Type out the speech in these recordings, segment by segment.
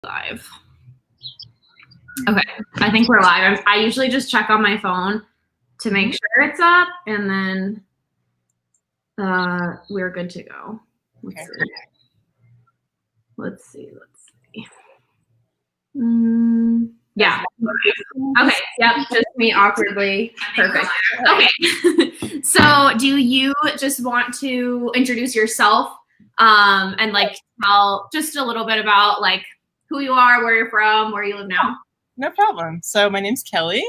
Live. Okay, I think we're live. I usually just check on my phone to make sure it's up, and then we're good to go. Let's see. Yeah. Okay. Yep. Just me awkwardly. Perfect. Okay. So, do you just want to introduce yourself, and like tell just a little bit about like who you are, where you're from, where you live now? No problem. So my name's Kelly,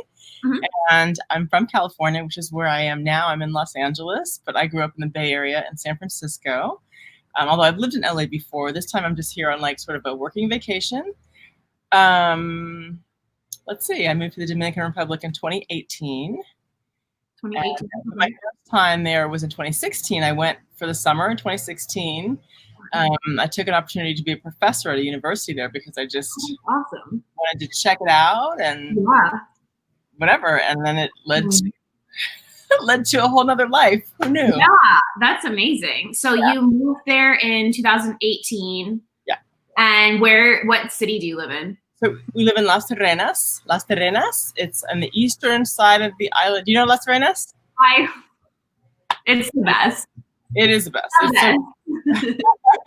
and I'm from California, which is where I am now. I'm in Los Angeles, but I grew up in the Bay Area in San Francisco. Although I've lived in LA before. This time I'm just here on like sort of a working vacation. Let's see. I moved to the Dominican Republic in 2018. My first time there was in 2016. I went for the summer in 2016. I took an opportunity to be a professor at a university there because I just wanted to check it out and whatever. And then it led to a whole nother life. Who knew? Yeah, that's amazing. So you moved there in 2018. Yeah. And what city do you live in? So we live in Las Terrenas. Las Terrenas. It's on the eastern side of the island. Do you know Las Terrenas? It's the best. It is the best.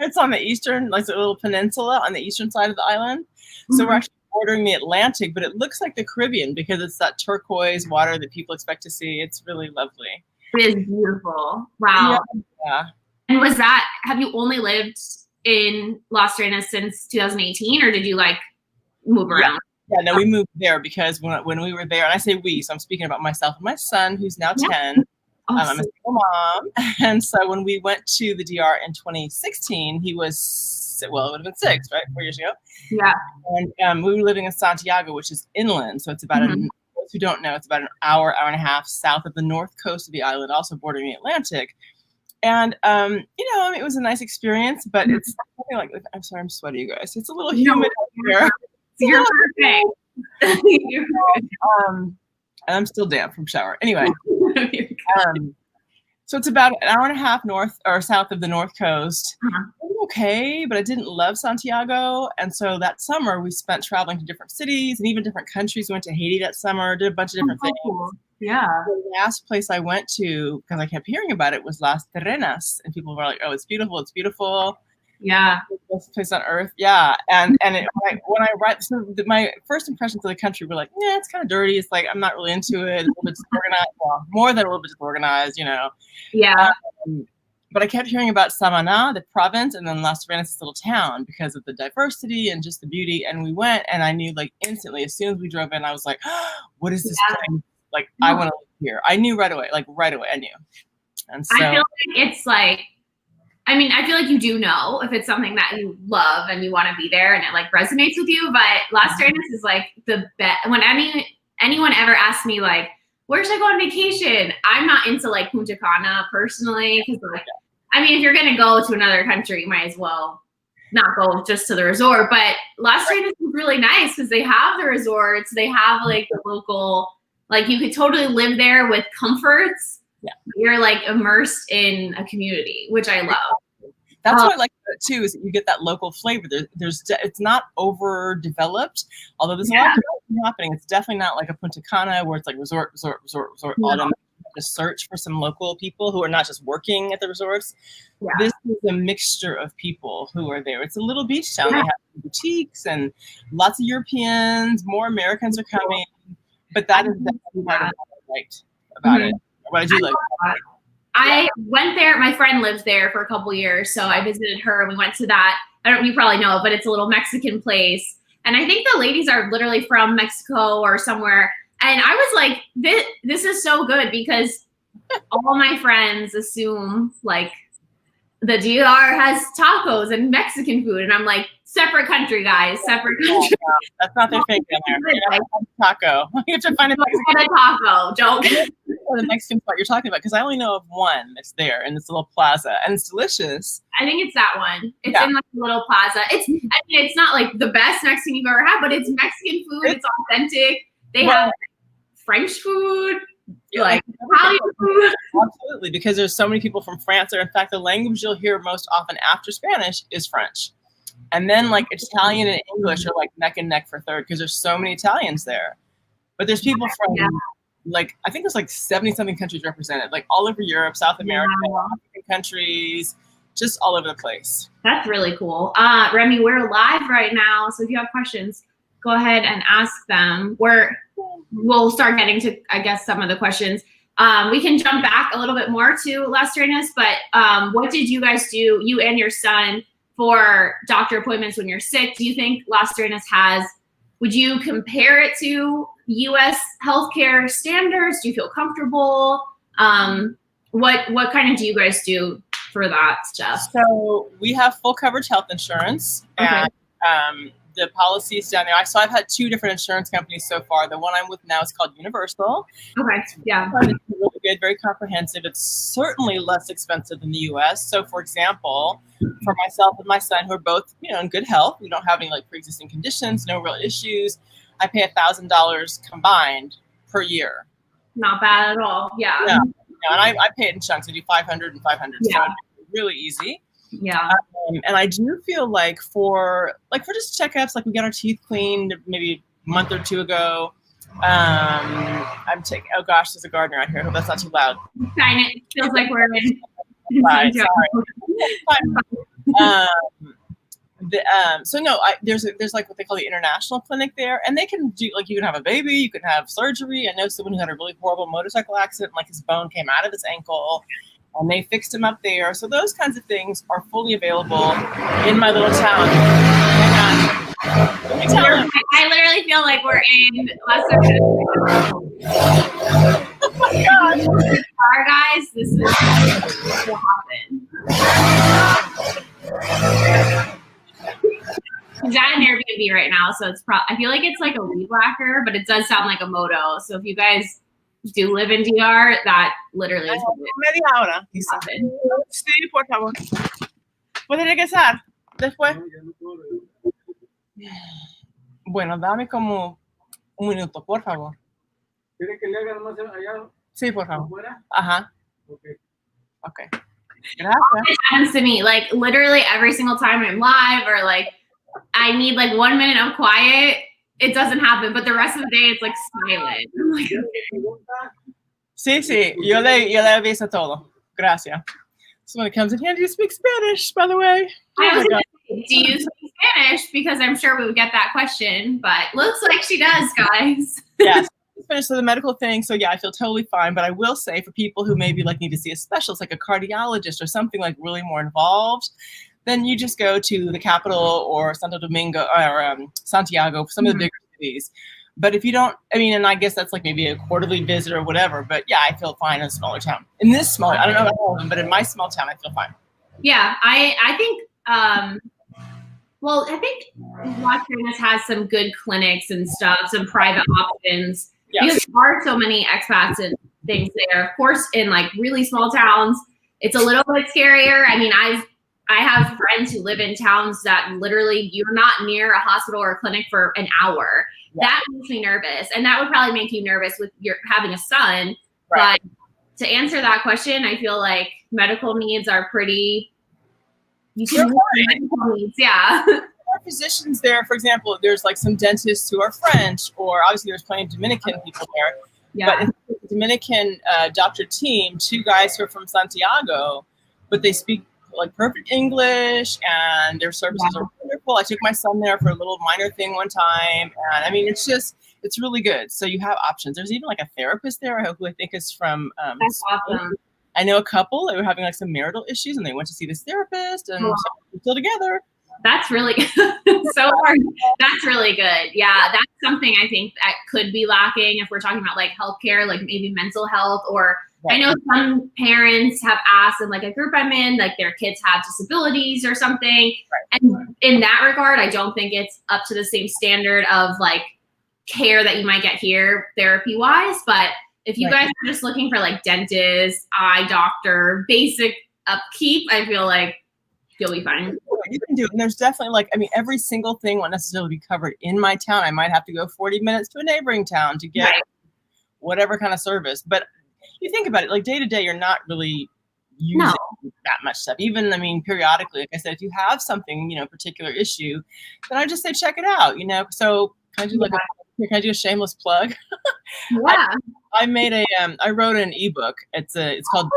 It's on the eastern, like a little peninsula on the eastern side of the island. So we're actually bordering the Atlantic, but it looks like the Caribbean because it's that turquoise water that people expect to see. It's really lovely. It is beautiful. Wow. Yeah. And have you only lived in Las Terrenas since 2018, or did you like move around? Yeah, no, we moved there because when we were there, and I say we, so I'm speaking about myself and my son, who's now 10. I'm a single mom. And so when we went to the DR in 2016, he was, well, it would have been 6, right? 4 years ago. Yeah. And we were living in Santiago, which is inland. So it's about, those who don't know, it's about an hour and a half south of the north coast of the island, also bordering the Atlantic. And, it was a nice experience, but it's something like, I'm sorry, I'm sweaty, you guys. It's a little humid here. You're perfect. You're perfect. And I'm still damp from shower. Anyway. So it's about an hour and a half north or south of the north coast. Okay, but I didn't love Santiago. And so that summer we spent traveling to different cities and even different countries. We went to Haiti that summer, did a bunch of different things. Yeah. The last place I went to, because I kept hearing about it, was Las Terrenas. And people were like, oh, it's beautiful, it's beautiful. Yeah. Best place on earth. Yeah. And when I write, so my first impressions of the country were like, yeah, it's kind of dirty. It's like, I'm not really into it. It's a little bit disorganized. Well, more than a little bit disorganized, Yeah. But I kept hearing about Samaná, the province, and then Las Terrenas, this little town, because of the diversity and just the beauty. And we went, and I knew like instantly, as soon as we drove in, I was like, oh, what is this place? Like, I want to live here. I knew right away, I knew. And so I feel like it's like, I feel like you do know if it's something that you love and you want to be there and it like resonates with you. But Las Terrenas is like the best. When anyone ever asks me like, where should I go on vacation? I'm not into like Punta Cana personally because like, if you're gonna go to another country, you might as well not go just to the resort. But Las Terrenas is really nice because they have the resorts. They have like the local, like you could totally live there with comforts. Yeah. You're like immersed in a community, which I love. That's what I like about it too, is that you get that local flavor. It's not overdeveloped, although there's a lot of happening. It's definitely not like a Punta Cana where it's like resort. All them to search for some local people who are not just working at the resorts. Yeah. This is a mixture of people who are there. It's a little beach town. They have boutiques and lots of Europeans. More Americans are coming, but that is definitely what I liked about it. What did you like? I went there. My friend lives there for a couple years, so I visited her and we went to that. You probably know, but it's a little Mexican place. And I think the ladies are literally from Mexico or somewhere. And I was like, this is so good because all my friends assume like the DR has tacos and Mexican food. And I'm like, separate country, guys, separate country. That's not their thing down there. Taco. You have to find a Mexican taco. Don't. The Mexican spot you're talking about, because I only know of one that's there in this little plaza, and it's delicious. I think it's that one. It's in like a little plaza. It's not like the best Mexican you've ever had, but it's Mexican food. It's authentic. They have French food, like Italian food. Absolutely, because there's so many people from France there. In fact, the language you'll hear most often after Spanish is French. And then like Italian and English are like neck and neck for third because there's so many Italians there. But there's people from like, I think there's like 70 something countries represented, like all over Europe, South America, African countries, just all over the place. That's really cool. Remy, we're live right now. So if you have questions, go ahead and ask them. We'll start getting to, I guess, some of the questions. We can jump back a little bit more to Las Terrenas, but what did you guys do, you and your son, for doctor appointments when you're sick? Do you think Las Terrenas would you compare it to U.S. healthcare standards? Do you feel comfortable? What kind of do you guys do for that stuff? So we have full coverage health insurance, and the policies down there. So I've had 2 different insurance companies so far. The one I'm with now is called Universal. Okay, yeah. It's really good, very comprehensive. It's certainly less expensive than the U.S. So, for example, for myself and my son, who are both, in good health, we don't have any like pre-existing conditions, no real issues. I pay $1,000 combined per year. Not bad at all. Yeah. And I pay it in chunks. I do 500 and 500. So it's really easy. Yeah. And I do feel like for just checkups, like we got our teeth cleaned maybe a month or 2 ago. I'm taking, oh gosh, there's a gardener out here. I hope that's not too loud. It feels like we're in. Right, so no, there's like what they call the international clinic there, and they can do like, you can have a baby, you can have surgery. I know someone who had a really horrible motorcycle accident, like his bone came out of his ankle, and they fixed him up there. So those kinds of things are fully available in my little town. I literally feel like we're in Las Terrenas. Oh my God. Sorry, guys, this is what happened. He's at an Airbnb right now, so it's I feel like it's like a weed whacker, but it does sound like a moto. So if you guys do live in DR, that literally is media hora. Sí, por favor. ¿Puedes regresar después? Bueno, dame como un minuto, por favor. ¿Quiere que le haga más allá? Sí, por favor. ¿Afuera? Ajá. Okay. Gracias. It happens to me, like literally every single time I'm live or like I need like 1 minute of quiet. It doesn't happen, but the rest of the day it's like silent. I'm like, Sí, yo le aviso todo. Gracias. So when it comes in here, do you speak Spanish, by the way? I was gonna say, do you speak Spanish? Because I'm sure we would get that question, but looks like she does, guys. Yes. Finished with the medical thing, so yeah, I feel totally fine. But I will say, for people who maybe like need to see a specialist, like a cardiologist or something like really more involved, then you just go to the capital or Santo Domingo or Santiago, some of the bigger cities. But if you don't, and I guess that's like maybe a quarterly visit or whatever. But yeah, I feel fine in a smaller town. In this smaller, I don't know about all of them, but in my small town, I feel fine. Yeah, I think. Well, I think Las Terrenas has some good clinics and stuff, some private options. Yes. Because there are so many expats and things there. Of course, in like really small towns, it's a little bit scarier. I have friends who live in towns that literally you're not near a hospital or a clinic for an hour. Yeah. That makes me nervous, and that would probably make you nervous with your having a son. Right. But to answer that question, I feel like medical needs are pretty. You can medical needs, yeah. There are physicians there, for example. There's like some dentists who are French, or obviously there's plenty of Dominican people there. Yeah. But it's a Dominican doctor team, 2 guys who are from Santiago, but they speak like perfect English, and their services are wonderful. I took my son there for a little minor thing one time, and it's really good. So you have options. There's even like a therapist there who I think is from that's awesome. I know a couple that were having like some marital issues, and they went to see this therapist, and so they're still together. That's really so hard. That's really good. Yeah, that's something I think that could be lacking if we're talking about like healthcare, like maybe mental health, or I know some parents have asked in like a group I'm in, like their kids have disabilities or something. Right. And in that regard, I don't think it's up to the same standard of like care that you might get here therapy wise. But if you guys are just looking for like dentist, eye doctor, basic upkeep, I feel like you'll be fine. You can do it. And there's definitely like, every single thing won't necessarily be covered in my town. I might have to go 40 minutes to a neighboring town to get whatever kind of service. But you think about it, like day to day, you're not really using that much stuff. Even, I mean, periodically, like I said, if you have something, you know, particular issue, then I just say check it out, you know. So can I do a shameless plug? Yeah. I made I wrote an ebook. It's called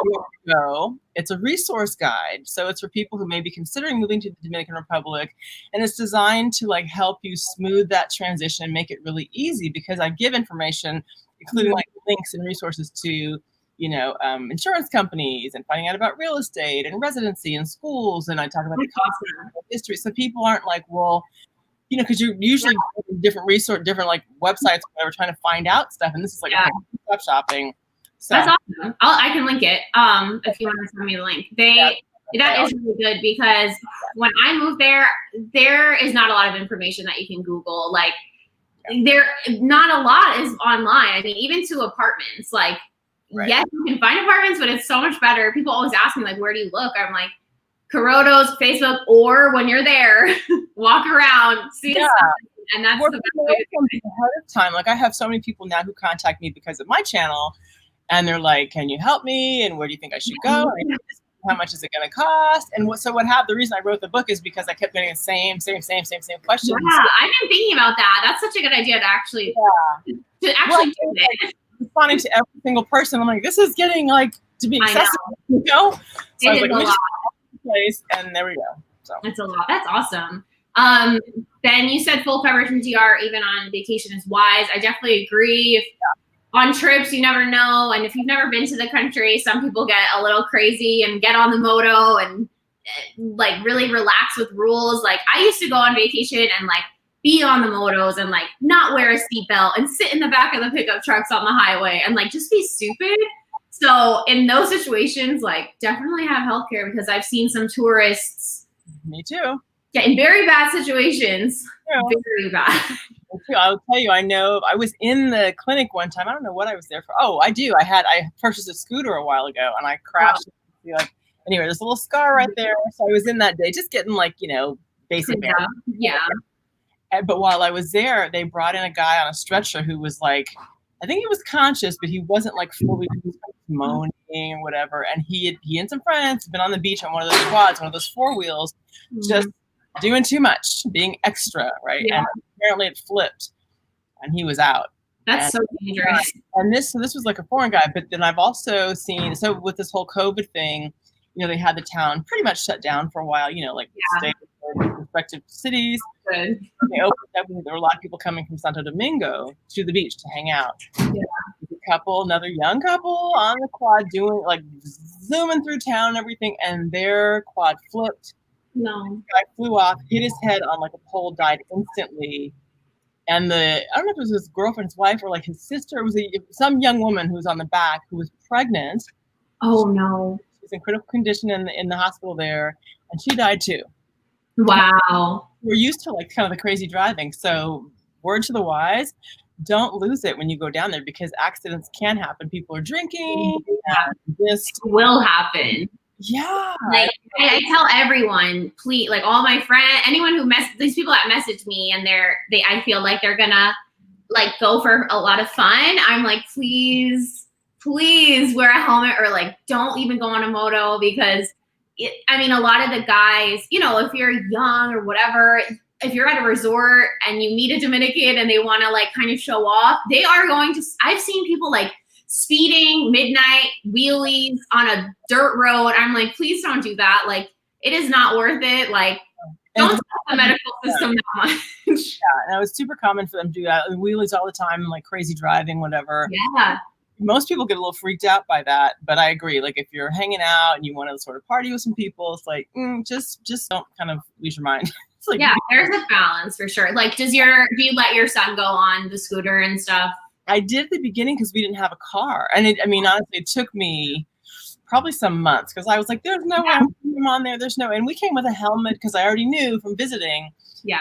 Go. It's a resource guide. So it's for people who may be considering moving to the Dominican Republic, and it's designed to like help you smooth that transition and make it really easy, because I give information, including like links and resources to, you know, insurance companies, and finding out about real estate and residency and schools. And I talk about the history. So people aren't like, well, you know, because you're usually different different like websites, whatever, trying to find out stuff. And this is like stop shopping. So that's awesome. I can link it if you want to send me the link. That is really good, because when I moved there is not a lot of information that you can Google. Like not a lot is online. I mean, even to apartments, like yes, you can find apartments, but it's so much better. People always ask me like, where do you look? I'm like, Corotos, Facebook, or when you're there, walk around, see the stuff, and that's the best way to do it. Ahead of time. Like I have so many people now who contact me because of my channel, and they're like, "Can you help me? And where do you think I should go? And how much is it going to cost?" And what happened? The reason I wrote the book is because I kept getting the same questions. Yeah, I've been thinking about that. That's such a good idea to actually do it. Responding to every single person, I'm like, this is getting like to be accessible, you know? So I was like, let me just place, and there we go. So that's a lot. That's awesome. Then you said full coverage from DR even on vacation is wise. I definitely agree. On trips, you never know, and if you've never been to the country, some people get a little crazy and get on the moto and like really relax with rules. Like I used to go on vacation and like be on the motos and like not wear a seatbelt and sit in the back of the pickup trucks on the highway and like just be stupid. So in those situations, like definitely have healthcare, because I've seen some tourists. Me too. Get in very bad situations. Yeah. Very bad. I'll tell you, I know I was in the clinic one time. I don't know what I was there for. Oh, I do. I purchased a scooter a while ago and I crashed. Anyway, there's a little scar right there. So I was in that day, just getting like, you know, basic. Yeah. But while I was there, they brought in a guy on a stretcher who was like, I think he was conscious, but he wasn't like fully moaning or whatever. And he and some friends had been on the beach on one of those quads, one of those 4-wheels, just doing too much, being extra, right? Yeah. And apparently it flipped, and he was out. That's so dangerous. And this was like a foreign guy. But then I've also seen, so with this whole COVID thing, you know, they had the town pretty much shut down for a while. You know, like stay in their respective cities. Good. They opened up, and there were a lot of people coming from Santo Domingo to the beach to hang out. Yeah. Another young couple on the quad doing like zooming through town and everything, and their quad flipped. No. The guy flew off, hit his head on like a pole, died instantly. And I don't know if it was his girlfriend's wife or like his sister. It was some young woman who was on the back who was pregnant. Oh no. She was in critical condition in the hospital there, and she died too. Wow. We're used to like kind of the crazy driving. So word to the wise, don't lose it when you go down there, because accidents can happen. People are drinking. This will happen. Yeah. Like I tell everyone, please, like all my friends, anyone who these people that message me and I feel like they're gonna like go for a lot of fun. I'm like, please wear a helmet, or like don't even go on a moto, because a lot of the guys, you know, if you're young or whatever, if you're at a resort and you meet a Dominican and they want to like kind of show off, they are going to, I've seen people like speeding, midnight, wheelies on a dirt road. I'm like, please don't do that. Like, it is not worth it. Like, don't stop the medical system that much. Yeah, and it was super common for them to do that. Wheelies all the time, and like crazy driving, whatever. Yeah. Most people get a little freaked out by that, but I agree. Like if you're hanging out and you want to sort of party with some people, it's like, just don't kind of lose your mind. It's like, yeah, there's a balance for sure. Like, do you let your son go on the scooter and stuff? I did at the beginning because we didn't have a car. And honestly, it took me probably some months, because I was like, there's no way I'm putting him on there. There's no, and we came with a helmet because I already knew from visiting. Yeah.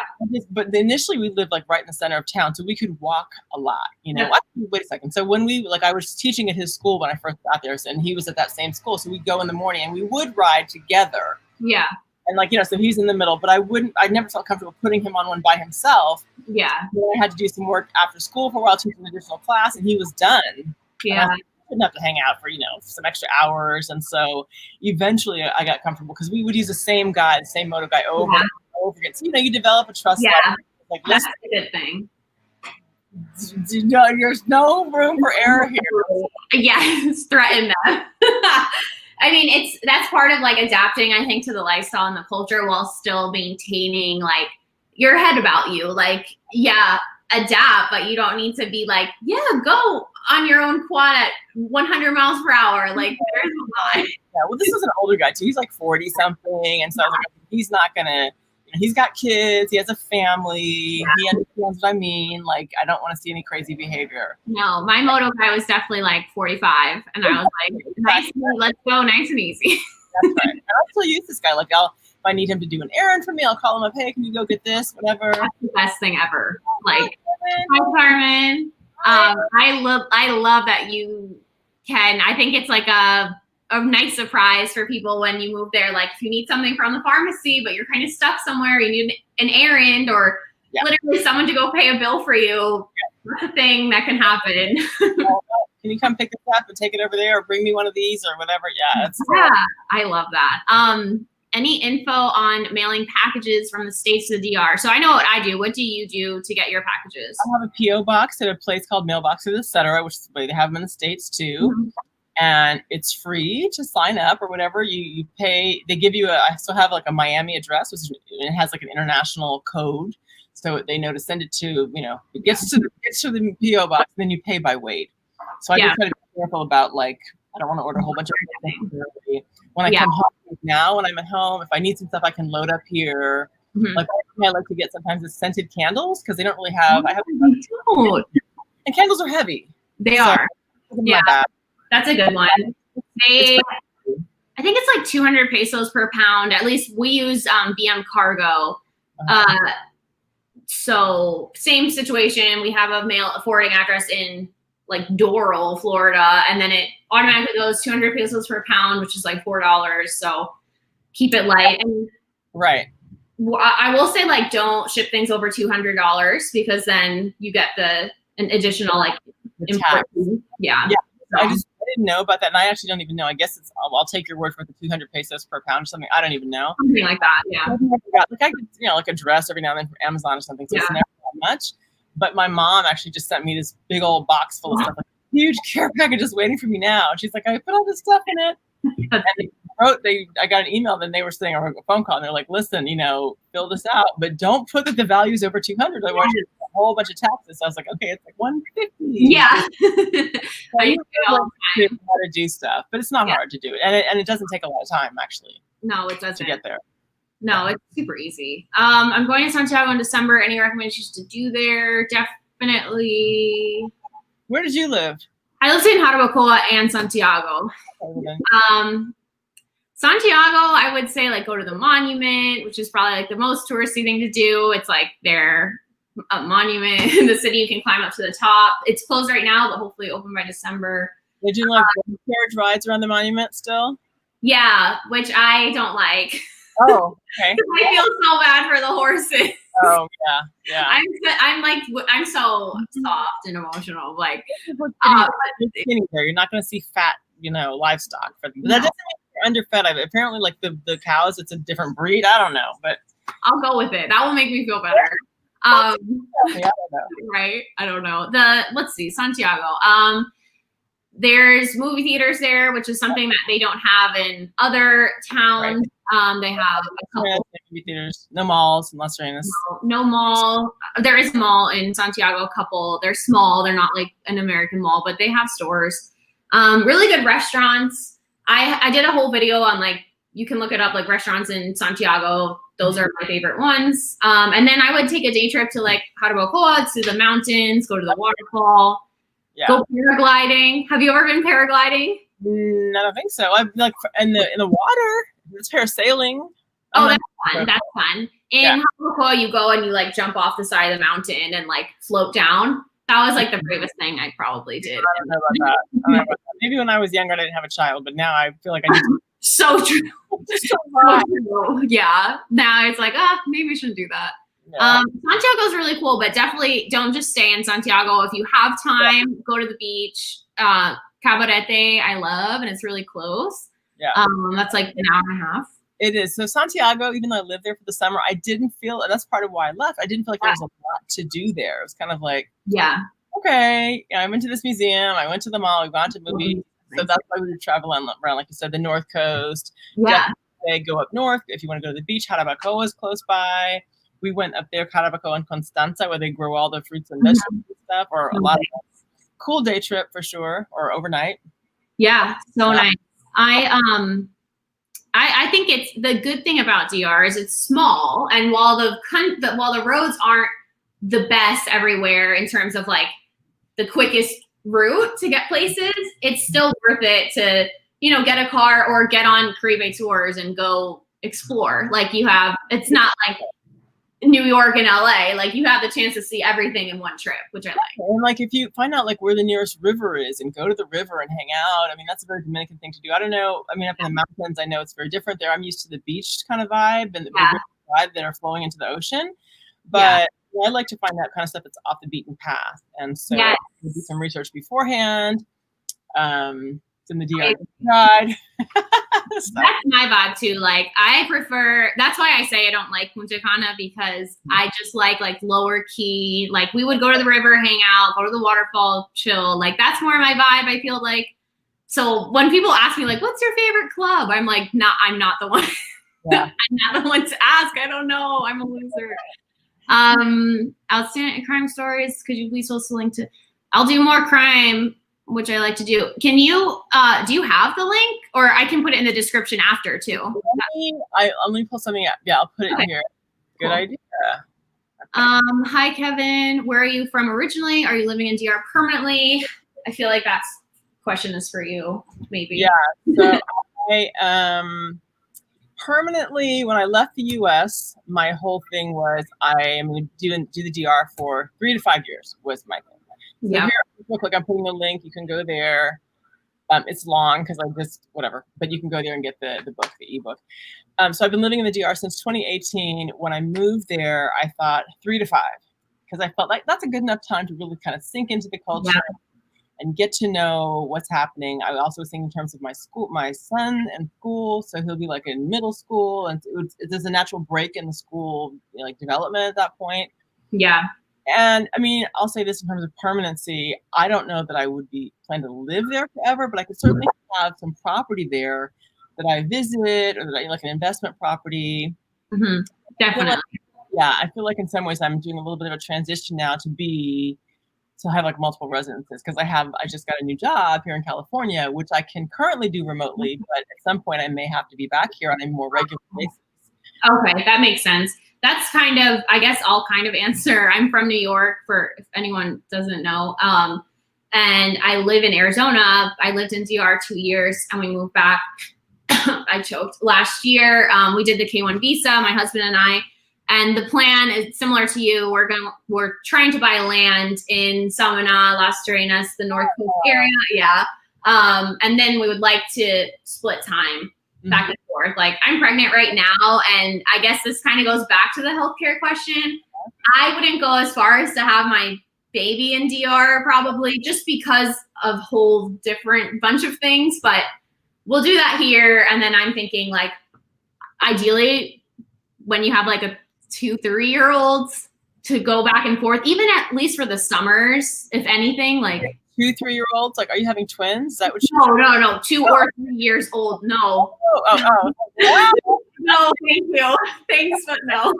But initially we lived like right in the center of town, so we could walk a lot, you know. Yeah. Wait a second. So when I was teaching at his school when I first got there, and he was at that same school. So we'd go in the morning and we would ride together. Yeah. And like, you know, so he's in the middle, but I never felt comfortable putting him on one by himself. Yeah. Then I had to do some work after school for a while, teach an additional class, and he was done. Yeah. enough to hang out for, some extra hours. And so eventually I got comfortable because we would use the same guy, the same moto guy over and over again. So, you develop a trust level. Like, that's a good thing. There's no room for error here. Yes, threaten them. I mean, that's part of like adapting, I think, to the lifestyle and the culture while still maintaining like your head about you. Like, yeah, adapt, but you don't need to be like, yeah, go on your own quad at 100 miles per hour. Like, there's a lot. Yeah, well, this was an older guy too. He's like 40 something, and so I was like, he's not gonna. He's got kids. He has a family. He understands what I mean. Like, I don't want to see any crazy behavior. No, my moto guy was definitely like 45, and I was like, nice, let's go, nice and easy. That's right. And I still use this guy. Like, if I need him to do an errand for me, I'll call him up. Hey, can you go get this? Whatever. That's the best thing ever. Like, hi, Carmen. I love that you can. I think it's like a nice surprise for people when you move there. Like, if you need something from the pharmacy, but you're kind of stuck somewhere, you need an errand or literally someone to go pay a bill for you. That's a thing that can happen. Can you come pick this up and take it over there, or bring me one of these or whatever? Yeah, I love that. Any info on mailing packages from the States to the DR? So I know what I do. What do you do to get your packages? I have a P.O. box at a place called Mailboxes, etc., which they have them in the States too. Mm-hmm. And it's free to sign up or whatever. You pay. They give you I still have like a Miami address, which it has like an international code, so they know to send it to. It gets to the PO box, and then you pay by weight. So I just try to be careful about, like, I don't want to order a whole bunch of things. When I come home now, when I'm at home, if I need some stuff, I can load up here. Mm-hmm. Like, I like to get sometimes the scented candles because they don't really have. And candles are heavy. They are. Yeah. That's a good one. I think it's like 200 pesos per pound. At least we use BM Cargo. So same situation. We have a forwarding address in like Doral, Florida, and then it automatically goes 200 pesos per pound, which is like $4. So keep it light. And right. I will say, like, don't ship things over $200 because then you get an additional like import fee. Yeah. I didn't know about that, and I actually don't even know. I guess I'll take your word for the 200 pesos per pound or something. I don't even know. Something like that, yeah. Like, I get, like a dress every now and then from Amazon or something, so it's never that much. But my mom actually just sent me this big old box full of stuff, like huge care package just waiting for me now. And she's like, I put all this stuff in it. And I got an email, then they were saying, or a phone call, and they're like, listen, fill this out, but don't put that the value's over 200. I want you to put a whole bunch of taxes. So I was like, okay, it's like 150. Yeah. I used to how to do stuff, but it's not hard to do it. And it doesn't take a lot of time, actually. No, it doesn't. To get there. No, it's super easy. I'm going to Santiago in December. Any recommendations to do there? Definitely. Where did you live? I lived in Jarabacoa and Santiago. Santiago, I would say, like, go to the monument, which is probably like the most touristy thing to do. It's like their monument in the city. You can climb up to the top. It's closed right now, but hopefully open by December. Did you like carriage rides around the monument still? Yeah, which I don't like. Oh, okay. I feel so bad for the horses. Oh, yeah. I'm so soft and emotional. Like, you're not going to see fat, livestock. That doesn't mean you're underfed. Apparently, like the cows, it's a different breed. I don't know, but I'll go with it. That will make me feel better. I don't know. Right? I don't know. Let's see, Santiago. There's movie theaters there, which is something that they don't have in other towns. Right. They have a couple movie theaters. No malls in Las Terrenas. No mall. There is a mall in Santiago, a couple. They're small. They're not like an American mall, but they have stores. Really good restaurants. I did a whole video on, like, you can look it up, like, restaurants in Santiago. Those are my favorite ones. And then I would take a day trip to, like, Jarabacoa, to the mountains, go to the waterfall. Yeah. Go paragliding. Have you ever been paragliding? I don't think so. I'm like in the water. It's parasailing. Oh, that's fun. That's fun. In Jarabacoa, you go and you like jump off the side of the mountain and like float down. That was like the bravest thing I probably did. I don't know about that. Maybe when I was younger, I didn't have a child, but now I feel like I need to. So true. So true. Yeah. Now it's like, maybe we shouldn't do that. Yeah. Santiago is really cool, but definitely don't just stay in Santiago. If you have time, go to the beach, Cabarete I love, and it's really close. Yeah. That's like an hour and a half. It is. So Santiago, even though I lived there for the summer, I didn't feel, and that's part of why I left. I didn't feel like there was a lot to do there. It was kind of like, okay, I went to this museum, I went to the mall, we've gone to movies. So that's why we would travel around, like you said, the North Coast. Yeah. Go up north if you want to go to the beach. Jarabacoa is close by. We went up there, Jarabacoa and Constanza, where they grow all the fruits and vegetables and stuff, or a lot of cool day trip for sure, or overnight. Yeah, so nice. I think it's the good thing about DR is it's small, and while the roads aren't the best everywhere in terms of like the quickest route to get places, it's still worth it to, get a car or get on Caribe tours and go explore. Like it's not like New York and LA, like you have the chance to see everything in one trip, which I like. And like if you find out like where the nearest river is and go to the river and hang out, I mean that's a very Dominican thing to do. I don't know. I mean up in the mountains, I know it's very different there. I'm used to the beach kind of vibe and the vibe that are flowing into the ocean, but I like to find that kind of stuff that's off the beaten path. And so we'll do some research beforehand. It's in the DR ride. That's my vibe too. Like that's why I say I don't like Punta Cana, because I just like lower key, like we would go to the river, hang out, go to the waterfall, chill. Like that's more my vibe, I feel like. So when people ask me like, what's your favorite club? I'm like, I'm not the one. I'm not the one to ask. I don't know. I'm a loser. Outstanding crime stories. Could you please post a link to, I'll do more crime, which I like to do. Can you, do you have the link, or I can put it in the description after too? Let me pull something up. Yeah, I'll put it here. Good idea. Hi Kevin, where are you from originally? Are you living in DR permanently? I feel like that's question is for you, maybe. Yeah, so I, permanently, when I left the U.S., my whole thing was I am going to do the DR for 3 to 5 years was my thing. So here, look, I'm putting a link. You can go there. It's long because I just whatever, but you can go there and get the book, the ebook. So I've been living in the DR since 2018. When I moved there, I thought 3 to 5 because I felt like that's a good enough time to really kind of sink into the culture and get to know what's happening. I also was thinking in terms of my son and school. So he'll be like in middle school, and there's a natural break in the school development at that point. Yeah. And I mean, I'll say this in terms of permanency. I don't know that I would plan to live there forever, but I could certainly have some property there that I visit, or that I like an investment property. Mm-hmm. Definitely. I feel like in some ways I'm doing a little bit of a transition now to have like multiple residences, because I just got a new job here in California, which I can currently do remotely, but at some point I may have to be back here on a more regular basis. Okay, that makes sense. That's kind of, I guess I'll kind of answer. I'm from New York, for if anyone doesn't know. And I live in Arizona. I lived in DR 2 years and we moved back. I choked last year. We did the K-1 visa, my husband and I. And the plan is similar to you. We're trying to buy land in Samana, Las Terrenas, the North Coast area. Yeah. And then we would like to split time back and forth. Like I'm pregnant right now, and I guess this kind of goes back to the healthcare question. I wouldn't go as far as to have my baby in DR probably, just because of whole different bunch of things, but we'll do that here. And then I'm thinking like, ideally when you have like a 2-3-year-olds to go back and forth, even at least for the summers, if anything, like 2-3-year-olds, like, are you having twins? Is that what no, 2 or 3 years old. No. No, thank you. Thanks, but no.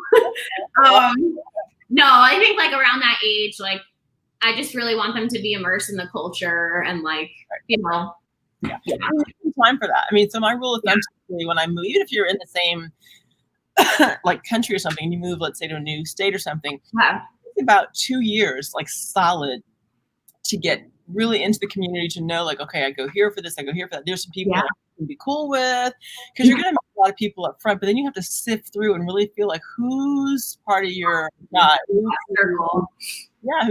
No, I think like around that age, like I just really want them to be immersed in the culture and like, time for that. I mean, so my rule of thumb when I move, even if you're in the same like country or something, you move, let's say, to a new state or something, it's about 2 years, like solid, to get really into the community, to know like, okay, I go here for this, I go here for that. There's some people that I can be cool with, because you're going to meet a lot of people up front, but then you have to sift through and really feel like who's part of your who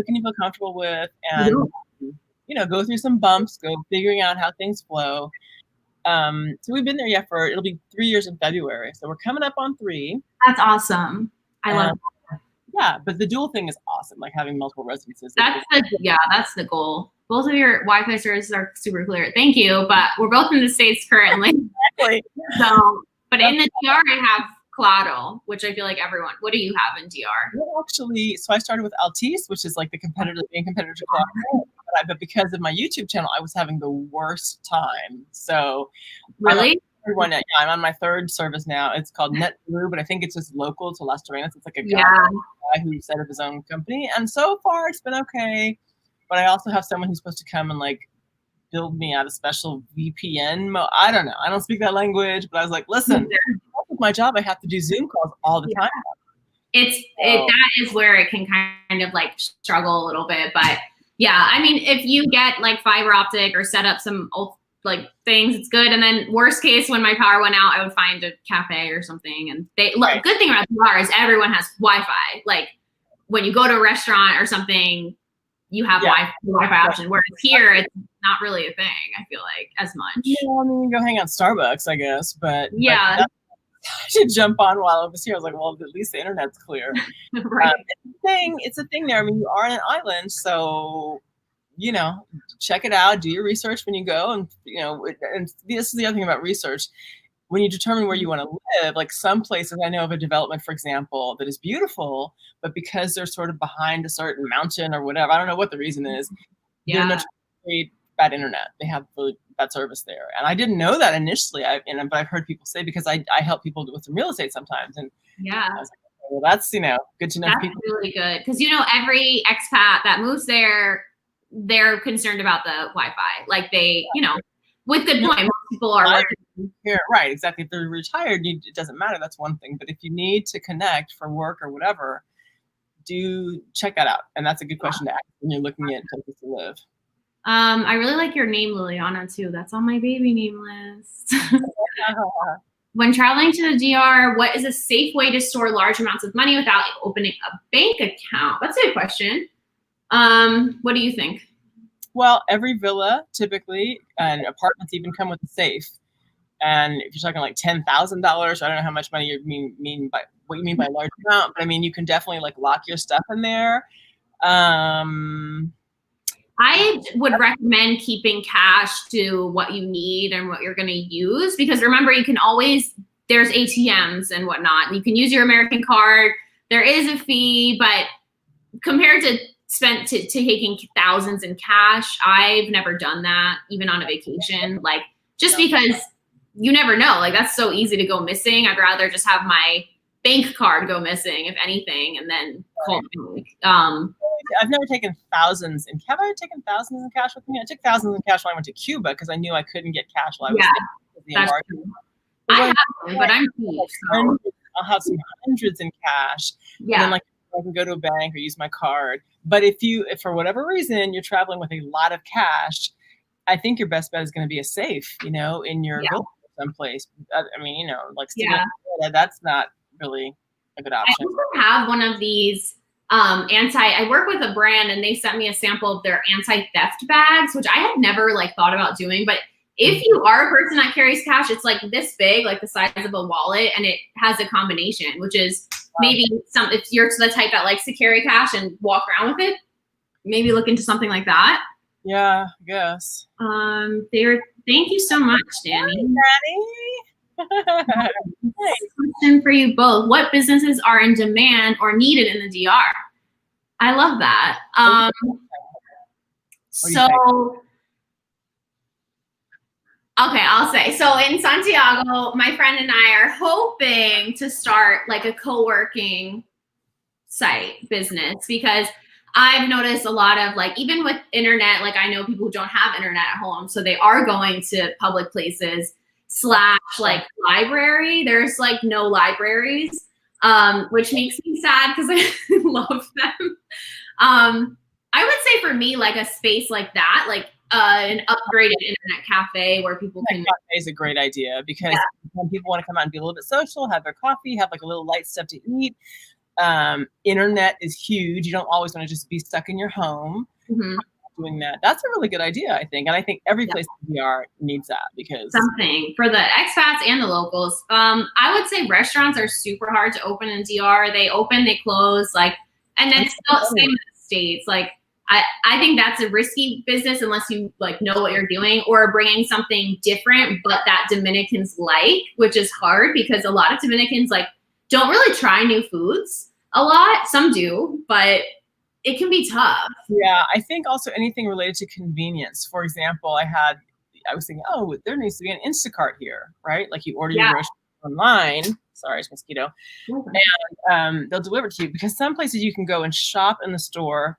can you feel comfortable with, and go through some bumps, go figuring out how things flow. So we've been there it'll be 3 years in February, so we're coming up on 3. That's awesome. I love that. Yeah, but the dual thing is awesome, like having multiple residences. That's the goal. Both of your Wi-Fi services are super clear. Thank you, but we're both in the States currently. Exactly. So, but in the DR, I have Claro, which I feel like everyone. What do you have in DR? Well, actually, so I started with Altice, which is like the main competitor to Claro. But because of my YouTube channel, I was having the worst time. So Really? I'm on my third service now. It's called NetBlue, but I think it's just local to Las Terrenas. It's like a guy who set up his own company. And so far it's been okay. But I also have someone who's supposed to come and like build me out a special VPN. I don't know. I don't speak that language, but I was like, listen, with my job, I have to do Zoom calls all the time. That is where it can kind of like struggle a little bit. But yeah, I mean, if you get like fiber optic or set up some like things, it's good. And then worst case, when my power went out, I would find a cafe or something. And good thing about DR is everyone has Wi-Fi. Like when you go to a restaurant or something, you have Wi-Fi option. Whereas here, it's not really a thing. I feel like as much. Yeah, I mean, you go hang out at Starbucks, I guess. But yeah, I should jump on while I was here. I was like, well, at least the internet's clear. Right. It's a thing there. I mean, you are on an island, so check it out. Do your research when you go, and and this is the other thing about research. When you determine where you want to live, like some places, I know of a development, for example, that is beautiful, but because they're sort of behind a certain mountain or whatever, I don't know what the reason is. They're notoriously bad internet. They have really bad service there, and I didn't know that initially. But I've heard people say, because I help people with some real estate sometimes, and I was like, well, that's good to know. That's people. Really good, because every expat that moves there, they're concerned about the Wi-Fi. Like they, with good point, most people are working. Here, right? Exactly. If they're retired, it doesn't matter. That's one thing. But if you need to connect for work or whatever, do check that out. And that's a good question to ask when you're looking at places to live. I really like your name, Liliana, too. That's on my baby name list. When traveling to the DR, what is a safe way to store large amounts of money without opening a bank account? That's a good question. What do you think? Well, every villa typically, and apartments even, come with a safe. And if you're talking like $10,000, I don't know how much money you mean by what you mean by large amount, but I mean, you can definitely like lock your stuff in there. I would recommend keeping cash to what you need and what you're going to use, because remember, you can always, there's ATMs and whatnot. You can use your American card. There is a fee, but compared to taking thousands in cash, I've never done that, even on a vacation. Like, just because you never know, like that's so easy to go missing. I'd rather just have my bank card go missing, if anything, and then call the bank. I've never taken thousands in cash. Have I taken thousands in cash with me? I took thousands in cash when I went to Cuba because I knew I couldn't get cash while I was there. I haven't, but I'm cheap. So. I'll have some hundreds in cash. Yeah. And then I can go to a bank or use my card. But if for whatever reason you're traveling with a lot of cash, I think your best bet is going to be a safe, in your villa someplace. I mean, that's not really a good option. I also have one of these I work with a brand, and they sent me a sample of their anti-theft bags, which I had never thought about doing. But if you are a person that carries cash, it's like this big, like the size of a wallet, and it has a combination, which is maybe if you're the type that likes to carry cash and walk around with it, maybe look into something like that. Yeah, I guess. Thank you so much, Danny. Hi, Question for you both: what businesses are in demand or needed in the DR? I love that. Okay, I'll say. So in Santiago, my friend and I are hoping to start like a co-working site business, because I've noticed a lot of even with internet, I know people who don't have internet at home, so they are going to public places / library. There's no libraries, which makes me sad because I love them. I would say for me, a space like that, an upgraded internet cafe where people can. Cafe is a great idea, because when people want to come out and be a little bit social, have their coffee, have a little light stuff to eat. Internet is huge. You don't always want to just be stuck in your home. Mm-hmm. doing that. That's a really good idea, I think. And I think every place in DR needs that because something for the expats and the locals. I would say restaurants are super hard to open in DR. They open, they close, like, and then still same in the States. Like, I think that's a risky business unless you like know what you're doing or bringing something different, but that Dominicans like, which is hard because a lot of Dominicans like don't really try new foods a lot. Some do, but it can be tough. Yeah, I think also anything related to convenience. For example, I was thinking, oh, there needs to be an Instacart here, right? Like you order your groceries online. Sorry, it's mosquito. And they'll deliver to you because some places you can go and shop in the store,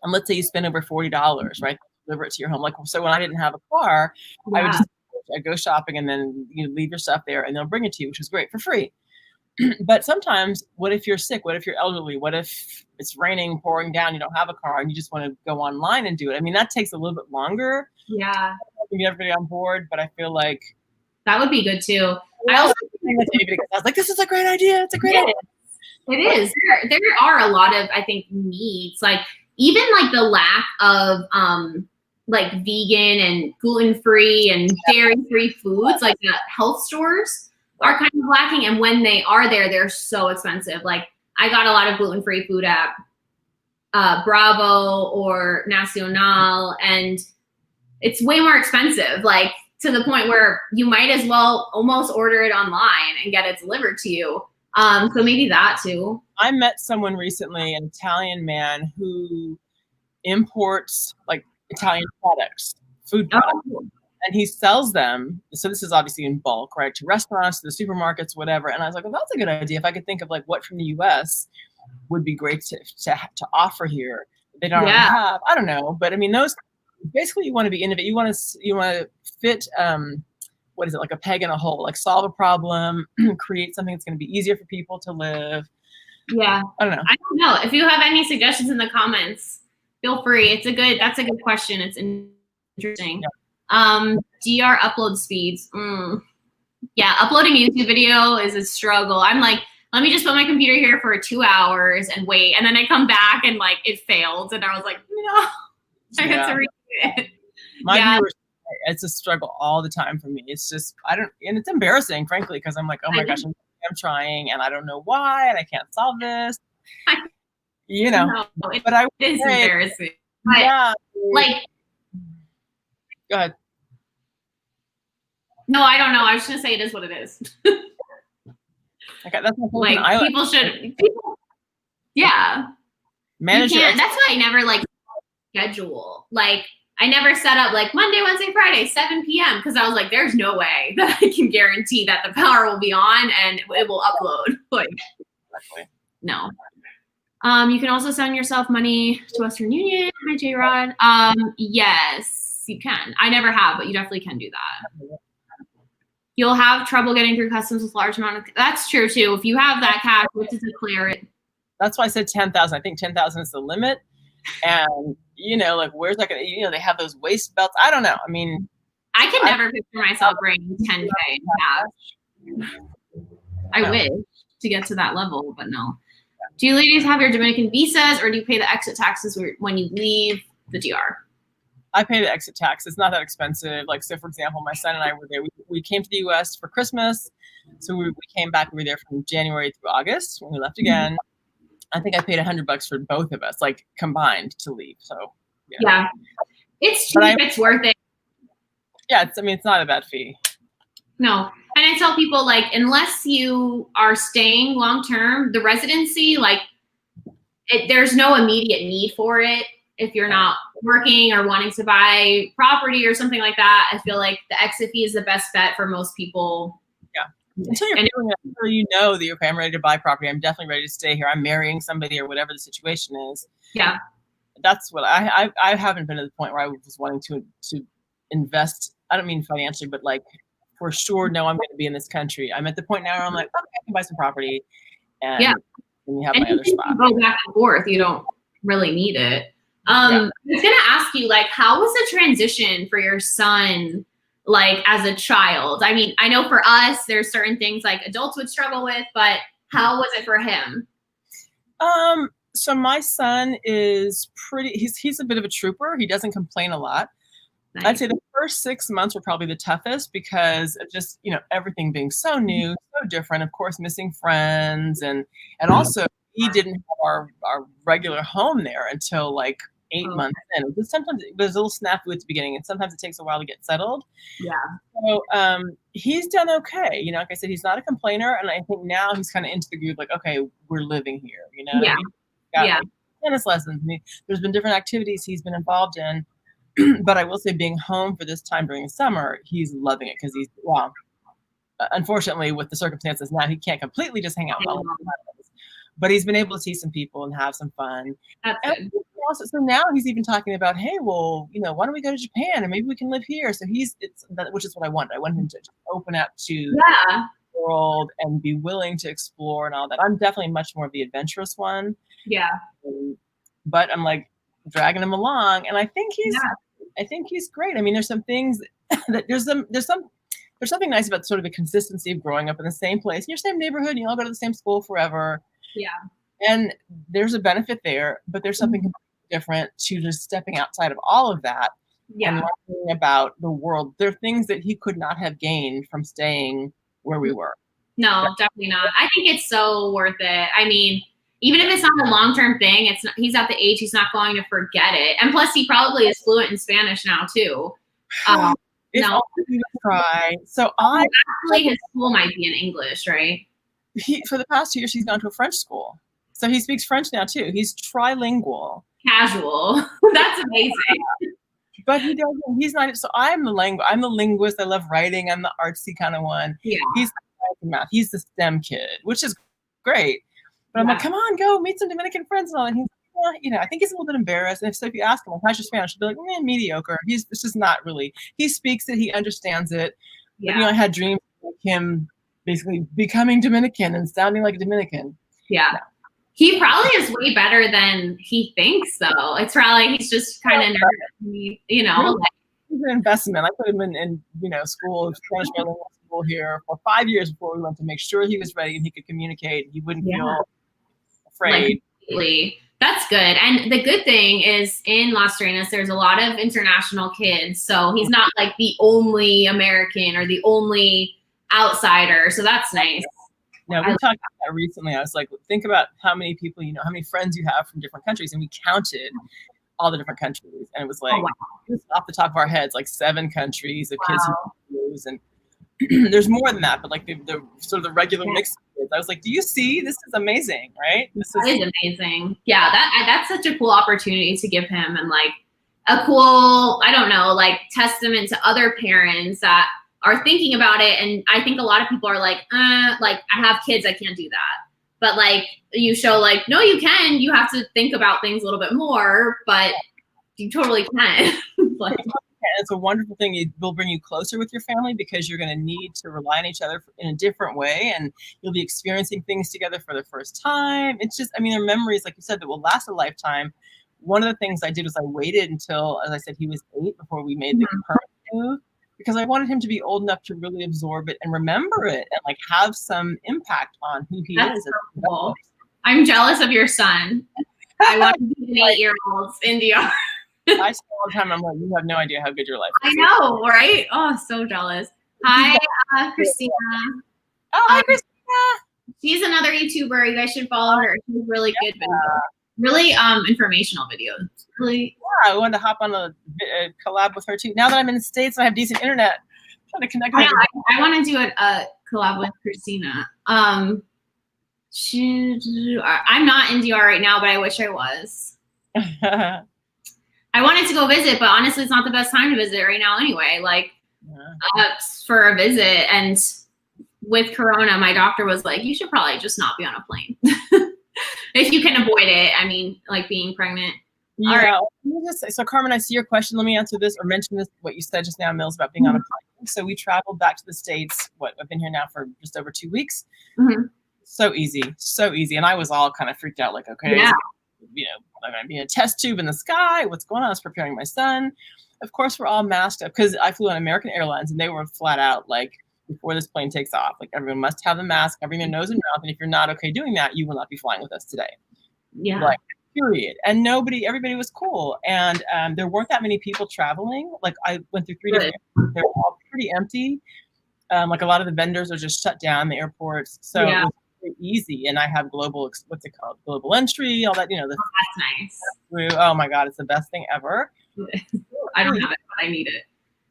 and let's say you spend over $40, right? Deliver it to your home. Like so, when I didn't have a car, I'd go shopping and then you leave your stuff there, and they'll bring it to you, which is great for free. But sometimes, what if you're sick? What if you're elderly? What if it's raining, pouring down, you don't have a car, and you just want to go online and do it? I mean, that takes a little bit longer. Yeah. To get everybody on board, but I feel like that would be good too. I also think that David, I was like, this is a great idea. It's a great idea. It is. There are a lot of, I think, needs, like even like the lack of like vegan and gluten-free and dairy-free foods, like the health stores are kind of lacking. And when they are there, they're so expensive. Like I got a lot of gluten-free food at Bravo or Nacional, and it's way more expensive, like to the point where you might as well almost order it online and get it delivered to you. So maybe that too. I met someone recently, an Italian man who imports like Italian products, food products. And he sells them. So this is obviously in bulk, right? To restaurants, to the supermarkets, whatever. And I was like, well, that's a good idea. If I could think of like what from the US would be great to offer here. They don't have, I don't know. But I mean, those basically you want to be innovative. You want to fit, what is it? Like a peg in a hole, like solve a problem, create something that's going to be easier for people to live. Yeah. I don't know. If you have any suggestions in the comments, feel free. That's a good question. It's interesting. Yeah. DR upload speeds. Yeah, uploading a YouTube video is a struggle. I'm like, let me just put my computer here for 2 hours and wait. And then I come back and like it failed. And I was like, no, I had to redo it. My viewers, it's a struggle all the time for me. It's just, and it's embarrassing, frankly, because I'm like, oh my gosh, I'm trying and I don't know why and I can't solve this. But I would say, embarrassing. But, yeah. Like, go ahead. No, I don't know. I was just gonna say it is what it is. Okay, that's my like people manage it. That's why I never like schedule. Like I never set up like Monday, Wednesday, Friday, 7 p.m. because I was like, there's no way that I can guarantee that the power will be on and it will upload. Like, no. You can also send yourself money to Western Union. Hi, J-Rod. Yes, you can. I never have, but you definitely can do that. You'll have trouble getting through customs with large amount of. That's true too. If you have that cash, you have to declare it. That's why I said 10,000. I think 10,000 is the limit. And like where's that gonna? They have those waist belts. I don't know. I mean, I could never picture myself bringing 10K in cash. I wish to get to that level, but no. Do you ladies have your Dominican visas, or do you pay the exit taxes when you leave the DR? I pay the exit tax. It's not that expensive. Like, so for example, my son and I were there. We came to the U.S. for Christmas. So we came back. We were there from January through August when we left again. Mm-hmm. I think I paid $100 for both of us, like combined, to leave. So yeah. It's cheap. It's worth it. Yeah, it's not a bad fee. No. And I tell people, like, unless you are staying long term, the residency, like, there's no immediate need for it. If you're not working or wanting to buy property or something like that, I feel like the exit fee is the best bet for most people. Yeah. Until you're feeling it, until you know that okay, I'm ready to buy property. I'm definitely ready to stay here. I'm marrying somebody or whatever the situation is. Yeah. That's what I haven't been to the point where I was wanting to invest. I don't mean financially, but like for sure, no, I'm going to be in this country. I'm at the point now where I'm like, okay, I can buy some property. And then you have my other spot. Go back and forth. You don't really need it. I was gonna ask you, like, how was the transition for your son, like, as a child? I mean, I know for us, there's certain things like adults would struggle with, but how was it for him? So my son is he's a bit of a trooper. He doesn't complain a lot. Nice. I'd say the first 6 months were probably the toughest because of just, everything being so new, so different, of course, missing friends. And also he didn't have our regular home there until like 8 months in. Because sometimes there's a little snafu at the beginning and sometimes it takes a while to get settled. Yeah. So he's done okay. Like I said, he's not a complainer. And I think now he's kind of into the groove, like, okay, we're living here, what I mean? Got, like, tennis lessons. There's been different activities he's been involved in. But I will say being home for this time during the summer, he's loving it because unfortunately with the circumstances now, he can't completely just hang out with all of us. But he's been able to see some people and have some fun. That's good. So now he's even talking about, hey, well, why don't we go to Japan and maybe we can live here? So which is what I wanted. I want him to just open up to the world and be willing to explore and all that. I'm definitely much more of the adventurous one. Yeah. But I'm like dragging him along, and I think he's great. I mean, there's some things that there's something nice about sort of the consistency of growing up in the same place, in your same neighborhood, and you all go to the same school forever. Yeah. And there's a benefit there, but there's something completely different to just stepping outside of all of that and learning about the world. There are things that he could not have gained from staying where we were. No, definitely not. I think it's so worth it. I mean, even if it's not a long-term thing, he's at the age he's not going to forget it. And plus, he probably is fluent in Spanish now too. It's all you try. So actually, his school might be in English, right? For the past 2 years, he's gone to a French school, so he speaks French now too. He's trilingual. Casual. That's amazing. But he doesn't. He's not. So I'm the linguist. I love writing. I'm the artsy kind of one. Yeah. He's the math. He's the STEM kid, which is great. But I'm like, come on, go meet some Dominican friends and all. And he's like, I think he's a little bit embarrassed. And if you ask him, like, how's your Spanish? He'll be like, mediocre. It's just not really. He speaks it. He understands it. Yeah. But, I had dreams of him basically becoming Dominican and sounding like a Dominican. Yeah. No. He probably is way better than he thinks, though. It's probably he's just kind of nervous, He's an investment. I put him in school, Spanish bilingual school here for 5 years before we went to make sure he was ready and he could communicate. He wouldn't feel afraid. That's good. And the good thing is in Las Terrenas, there's a lot of international kids. So he's not like the only American or the only outsider. So that's nice. Yeah, we talked about that recently. I was like, think about how many people, how many friends you have from different countries. And we counted all the different countries. And it was like, off the top of our heads, like 7 countries of kids who use. And there's more than that, but like the sort of the regular mix of kids. I was like, do you see? This is amazing, right? This is amazing. Yeah, that's such a cool opportunity to give him, and like a cool, I don't know, like testament to other parents that are thinking about it. And I think a lot of people are like I have kids, I can't do that. But like you show like, no, you can. You have to think about things a little bit more, but you totally can. Like, it's a wonderful thing. It will bring you closer with your family because you're going to need to rely on each other in a different way, and you'll be experiencing things together for the first time. It's just, there are memories, like you said, that will last a lifetime. One of the things I did was I waited until, as I said, he was 8 before we made the permanent move, because I wanted him to be old enough to really absorb it and remember it and like have some impact on who he is. So cool. I'm jealous of your son. I want to be an 8-year-old in DR. I say all the time, I'm like, you have no idea how good your life is. I know, right? Oh, so jealous. Hi, Christina. Oh, hi, Christina. She's another YouTuber. You guys should follow her. She's really good video. Really informational videos. Really. Yeah, I wanted to hop on a collab with her too. Now that I'm in the States and I have decent internet, I'm trying to connect with her. I want to do a collab with Christina. I'm not in DR right now, but I wish I was. I wanted to go visit, but honestly, it's not the best time to visit right now anyway. Like, for a visit. And with Corona, my doctor was like, you should probably just not be on a plane. If you can avoid it. Like being pregnant. Yeah. All right. So Carmen, I see your question. Let me answer this or mention this, what you said just now, Mills, about being on a plane. So we traveled back to the States. I've been here now for just over 2 weeks. Mm-hmm. So easy. And I was all kind of freaked out, like, okay. Yeah. I'm going to be in a test tube in the sky. What's going on? I was preparing my son. Of course, we're all masked up because I flew on American Airlines and they were flat out like, before this plane takes off, like everyone must have the mask, covering their nose and mouth. And if you're not okay doing that, you will not be flying with us today. Yeah. Like, period. And everybody was cool. And there weren't that many people traveling. Like, I went through 3 Good. different airports. They were all pretty empty. Like, a lot of the vendors are just shut down, the airports. So Yeah. it was very easy. And I have global entry, all that, That's nice. oh my God, it's the best thing ever. I don't have it, but I need it.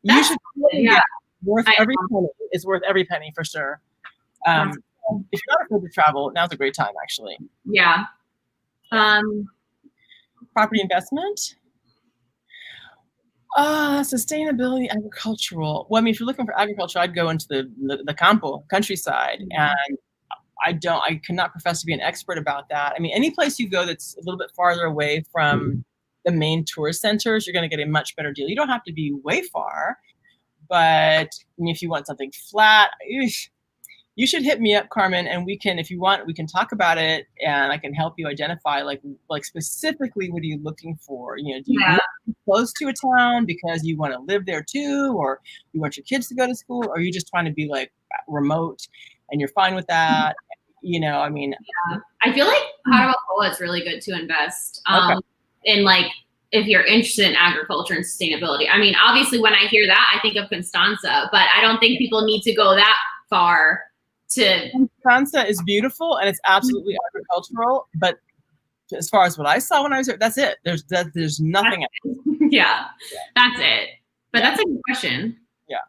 You should, Yeah. worth every penny. It's worth every penny for sure. If you're not afraid to travel, now's a great time, actually. Yeah. Property investment. Sustainability, agricultural. Well, I mean, if you're looking for agriculture, I'd go into the campo, countryside, and I cannot profess to be an expert about that. I mean, any place you go that's a little bit farther away from the main tourist centers, you're going to get a much better deal. You don't have to be way far, but I mean, if you want something flat, you should hit me up, Carmen, and we can, if you want, we can talk about it, and I can help you identify like specifically what are you looking for. You know, do you want to be close to a town because you want to live there too, or you want your kids to go to school, or are you just trying to be like remote and you're fine with that? You know, I mean, I feel like Jarabacoa is really good to invest in, like, if you're interested in agriculture and sustainability. I mean, obviously, when I hear that, I think of Constanza, but I don't think people need to go that far. Constanza is beautiful and it's absolutely agricultural, but as far as what I saw when I was there, that's it. There's nothing else. Yeah, that's it. But that's a good question. Yeah.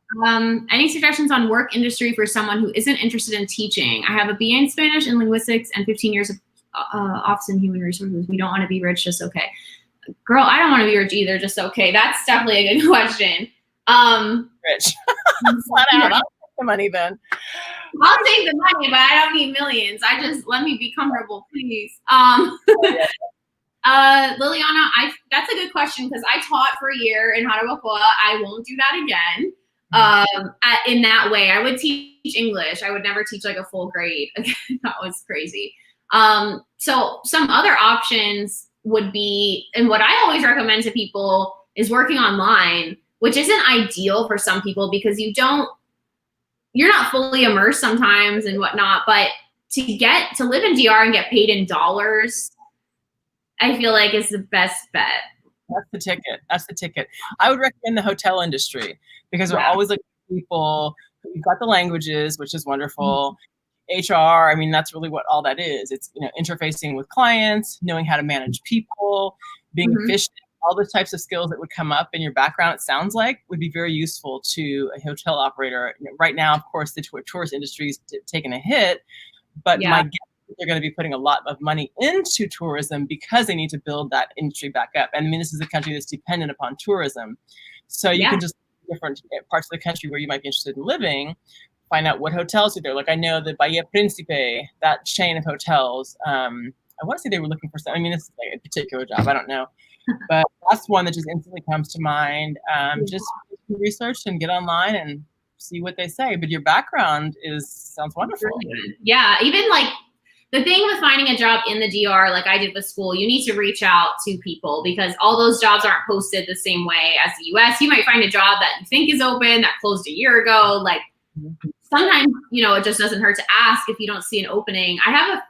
Any suggestions on work industry for someone who isn't interested in teaching? I have a BA in Spanish and linguistics and 15 years of office in human resources. We don't want to be rich, just okay. Girl, I don't want to be rich either, just okay. That's definitely a good question. Rich. Flat out. I'll take the money then. I'll take the money, but I don't need millions. I just, let me be comfortable, please. Liliana, that's a good question because I taught for a year in Jarabacoa. I won't do that again. In that way, I would teach English. I would never teach like a full grade. That was crazy. So some other options would be, and what I always recommend to people is working online, which isn't ideal for some people because you're not fully immersed sometimes and whatnot, but to live in DR and get paid in dollars, I feel like is the best bet. That's the ticket. I would recommend the hotel industry because we're always looking for people. You've got the languages, which is wonderful. HR, I mean, that's really what all that is. It's, you know, interfacing with clients, knowing how to manage people, being efficient. All the types of skills that would come up in your background, it sounds like, would be very useful to a hotel operator. Right now, of course, the tourist industry is taking a hit, but my guess is they're going to be putting a lot of money into tourism because they need to build that industry back up. And I mean, this is a country that's dependent upon tourism. So you can just different parts of the country where you might be interested in living, find out what hotels are there. Like I know the Bahia Principe, that chain of hotels, I want to say they were looking for some, I mean, this is like a particular job, I don't know. But that's one that just instantly comes to mind. Just research and get online and see what they say. But your background sounds wonderful. Yeah, even like the thing with finding a job in the DR, like I did with school, you need to reach out to people because all those jobs aren't posted the same way as the US. You might find a job that you think is open that closed a year ago. Like sometimes, you know, it just doesn't hurt to ask if you don't see an opening. I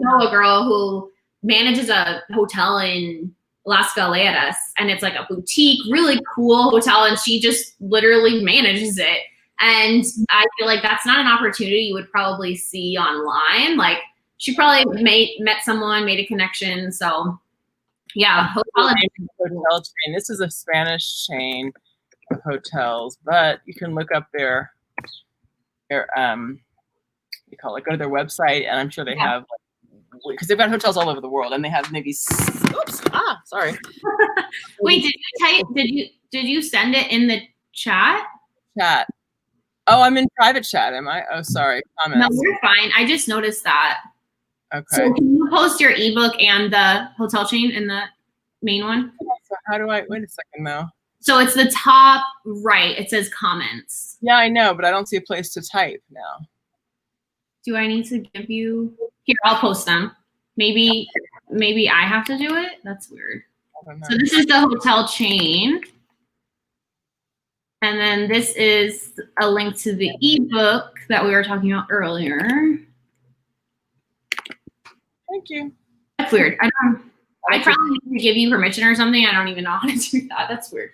know a girl who manages a hotel in Las Galeras, and it's like a boutique, really cool hotel, and she just literally manages it. And I feel like that's not an opportunity you would probably see online. Like she probably met someone, made a connection. So yeah, hotel chain. This is a Spanish chain of hotels, but you can look up their you call it, go to their website, and I'm sure they have, because they've got hotels all over the world, and they have maybe. Sorry. Wait, did you send it in the chat? Chat. Oh, I'm in private chat, am I? Oh, sorry. Comments. No, you're fine. I just noticed that. Okay. So can you post your ebook and the hotel chain in the main one? So how do I, wait a second though. So it's the top right. It says comments. Yeah, I know, but I don't see a place to type now. Do I need to give you? Here, I'll post them. Maybe I have to do it? That's weird. I don't know. So this is the hotel chain. And then this is a link to the ebook that we were talking about earlier. Thank you. That's weird. I probably need to give you permission or something. I don't even know how to do that. That's weird.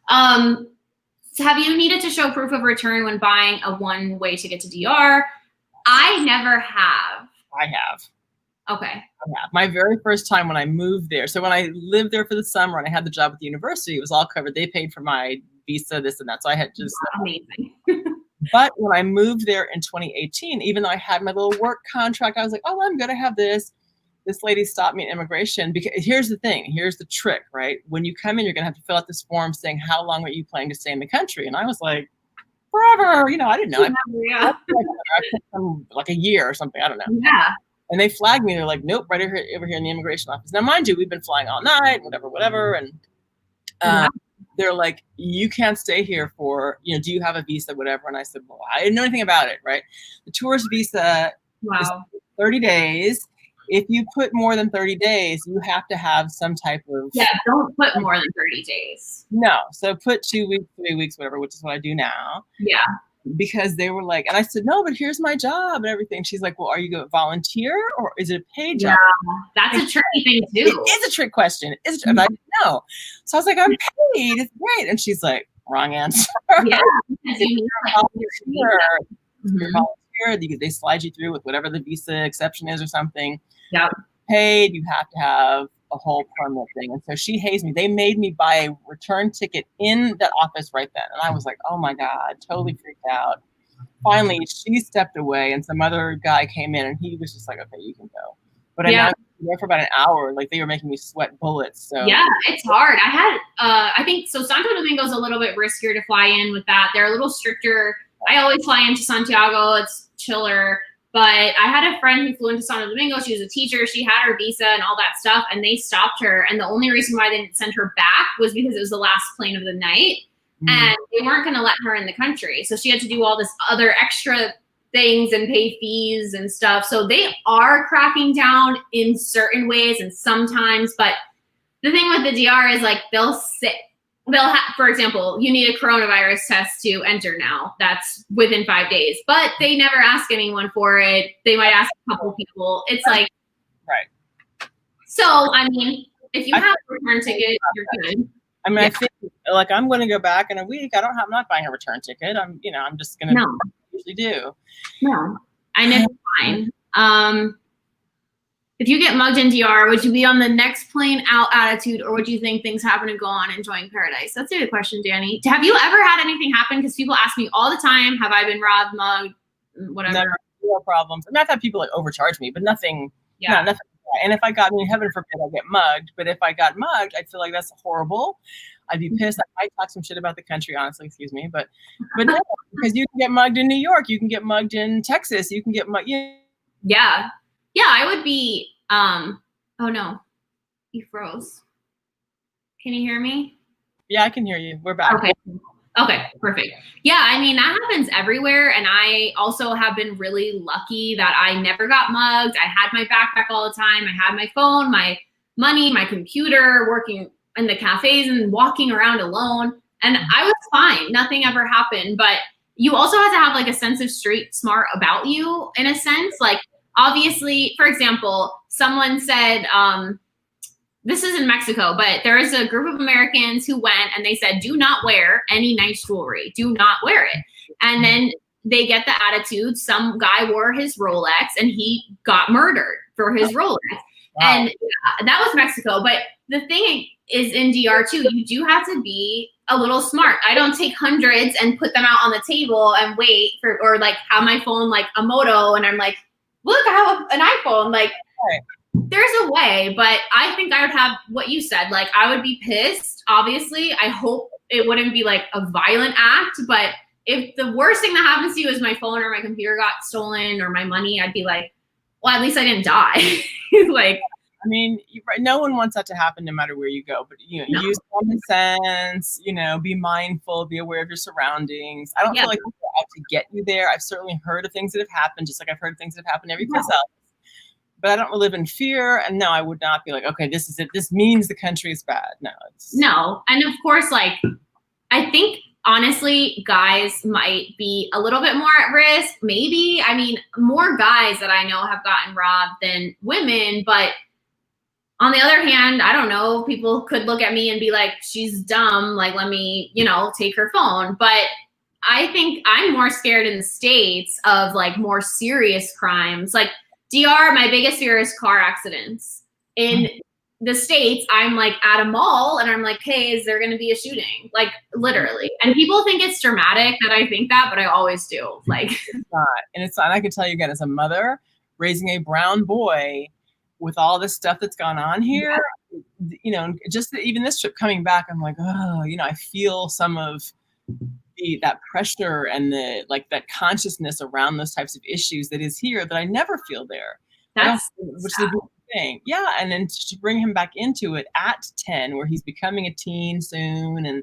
So have you needed to show proof of return when buying a one-way ticket to DR? I never have. I have. Okay. I have. My very first time when I moved there. So when I lived there for the summer and I had the job at the university, it was all covered. They paid for my visa, this and that. So I had just amazing. But when I moved there in 2018, even though I had my little work contract, I was like, oh, I'm going to have this. This lady stopped me at immigration because here's the thing. Here's the trick, right? When you come in, you're going to have to fill out this form saying, how long are you planning to stay in the country? And I was like, forever. You know, I didn't know. Yeah. Like a year or something. I don't know. Yeah. And they flagged me. They're like, nope, right over here in the immigration office. Now, mind you, we've been flying all night, whatever. And they're like, you can't stay here for, do you have a visa, whatever? And I said, well, I didn't know anything about it, right? The tourist visa is 30 days. If you put more than 30 days, you have to have some type of... Yeah, don't put more than 30 days. No. So put 2 weeks, 3 weeks, whatever, which is what I do now. Yeah. Because they were like, and I said, no, but here's my job and everything. She's like, well, are you going to volunteer or is it a paid job? Yeah, that's a tricky thing too. It is a trick question. It's I didn't know. So I was like, I'm paid. It's great. And she's like, wrong answer. Yeah. Because you volunteer, they slide you through with whatever the visa exception is or something. Yeah. Paid, you have to have a whole permit thing. And so she hazed me. They made me buy a return ticket in that office right then. And I was like, oh my God, totally freaked out. Finally, she stepped away and some other guy came in and he was just like, okay, you can go. But I was there for about an hour. Like they were making me sweat bullets. So yeah, it's hard. I had, I think, so Santo Domingo is a little bit riskier to fly in with that. They're a little stricter. I always fly into Santiago. It's chiller. But I had a friend who flew into Santo Domingo. She was a teacher. She had her visa and all that stuff, and they stopped her. And the only reason why they didn't send her back was because it was the last plane of the night, and they weren't going to let her in the country. So she had to do all this other extra things and pay fees and stuff. So they are cracking down in certain ways and sometimes. But the thing with the DR is like they'll have, for example, you need a coronavirus test to enter now. That's within 5 days, but they never ask anyone for it. They might ask a couple people. It's like, right. So, I mean, if you have a return ticket, you're good. I mean, I think like I'm going to go back in a week. I'm not buying a return ticket. I'm just going to usually do. No, I know it's fine. If you get mugged in DR, would you be on the next plane out attitude, or would you think things happen and go on enjoying paradise? That's a good question, Danny. Have you ever had anything happen? Because people ask me all the time, have I been robbed, mugged, whatever? No problems. And I've had people like overcharge me, but nothing. Yeah. No, nothing. And if I got, heaven forbid I get mugged, but if I got mugged, I'd feel like that's horrible. I'd be pissed. I might talk some shit about the country, honestly, excuse me. But no, because you can get mugged in New York, you can get mugged in Texas, you can get mugged. Yeah. Yeah, I would be, oh no, you froze. Can you hear me? Yeah, I can hear you. We're back. Okay, perfect. Yeah, I mean, that happens everywhere. And I also have been really lucky that I never got mugged. I had my backpack all the time. I had my phone, my money, my computer, working in the cafes and walking around alone. And I was fine. Nothing ever happened. But you also have to have like a sense of street smart about you in a sense. Like, obviously, for example, someone said, this is in Mexico, but there is a group of Americans who went and they said, do not wear any nice jewelry. Do not wear it. And then they get the attitude. Some guy wore his Rolex and he got murdered for his Rolex. Wow. And that was Mexico. But the thing is in DR too, you do have to be a little smart. I don't take hundreds and put them out on the table and wait for, or like have my phone like a Moto and I'm like, look, I have an iPhone. Like, there's a way, but I think I would have what you said. Like, I would be pissed, obviously. I hope it wouldn't be like a violent act, but if the worst thing that happens to you is my phone or my computer got stolen or my money, I'd be like, well, at least I didn't die. Like, I mean, no one wants that to happen no matter where you go, but use common sense, be mindful, be aware of your surroundings. I don't feel like people are out to get you there. I've certainly heard of things that have happened, just like I've heard of things that have happened every place else. But I don't live in fear. And no, I would not be like, okay, this is it. This means the country is bad. No. And of course, like, I think honestly, guys might be a little bit more at risk. Maybe, I mean, more guys that I know have gotten robbed than women, but On the other hand, I don't know, people could look at me and be like, she's dumb, like, let me, take her phone. But I think I'm more scared in the States of like more serious crimes. Like DR, my biggest fear is car accidents. In the States, I'm like at a mall and I'm like, hey, is there going to be a shooting? Like literally. And people think it's dramatic that I think that, but I always do. Like it's not. And it's not. I can tell you again, as a mother raising a brown boy with all this stuff that's gone on here, just even this trip coming back, I'm like, oh, I feel some of that pressure and that consciousness around those types of issues that is here that I never feel there. Which is a good thing. Yeah. And then to bring him back into it at 10, where he's becoming a teen soon, and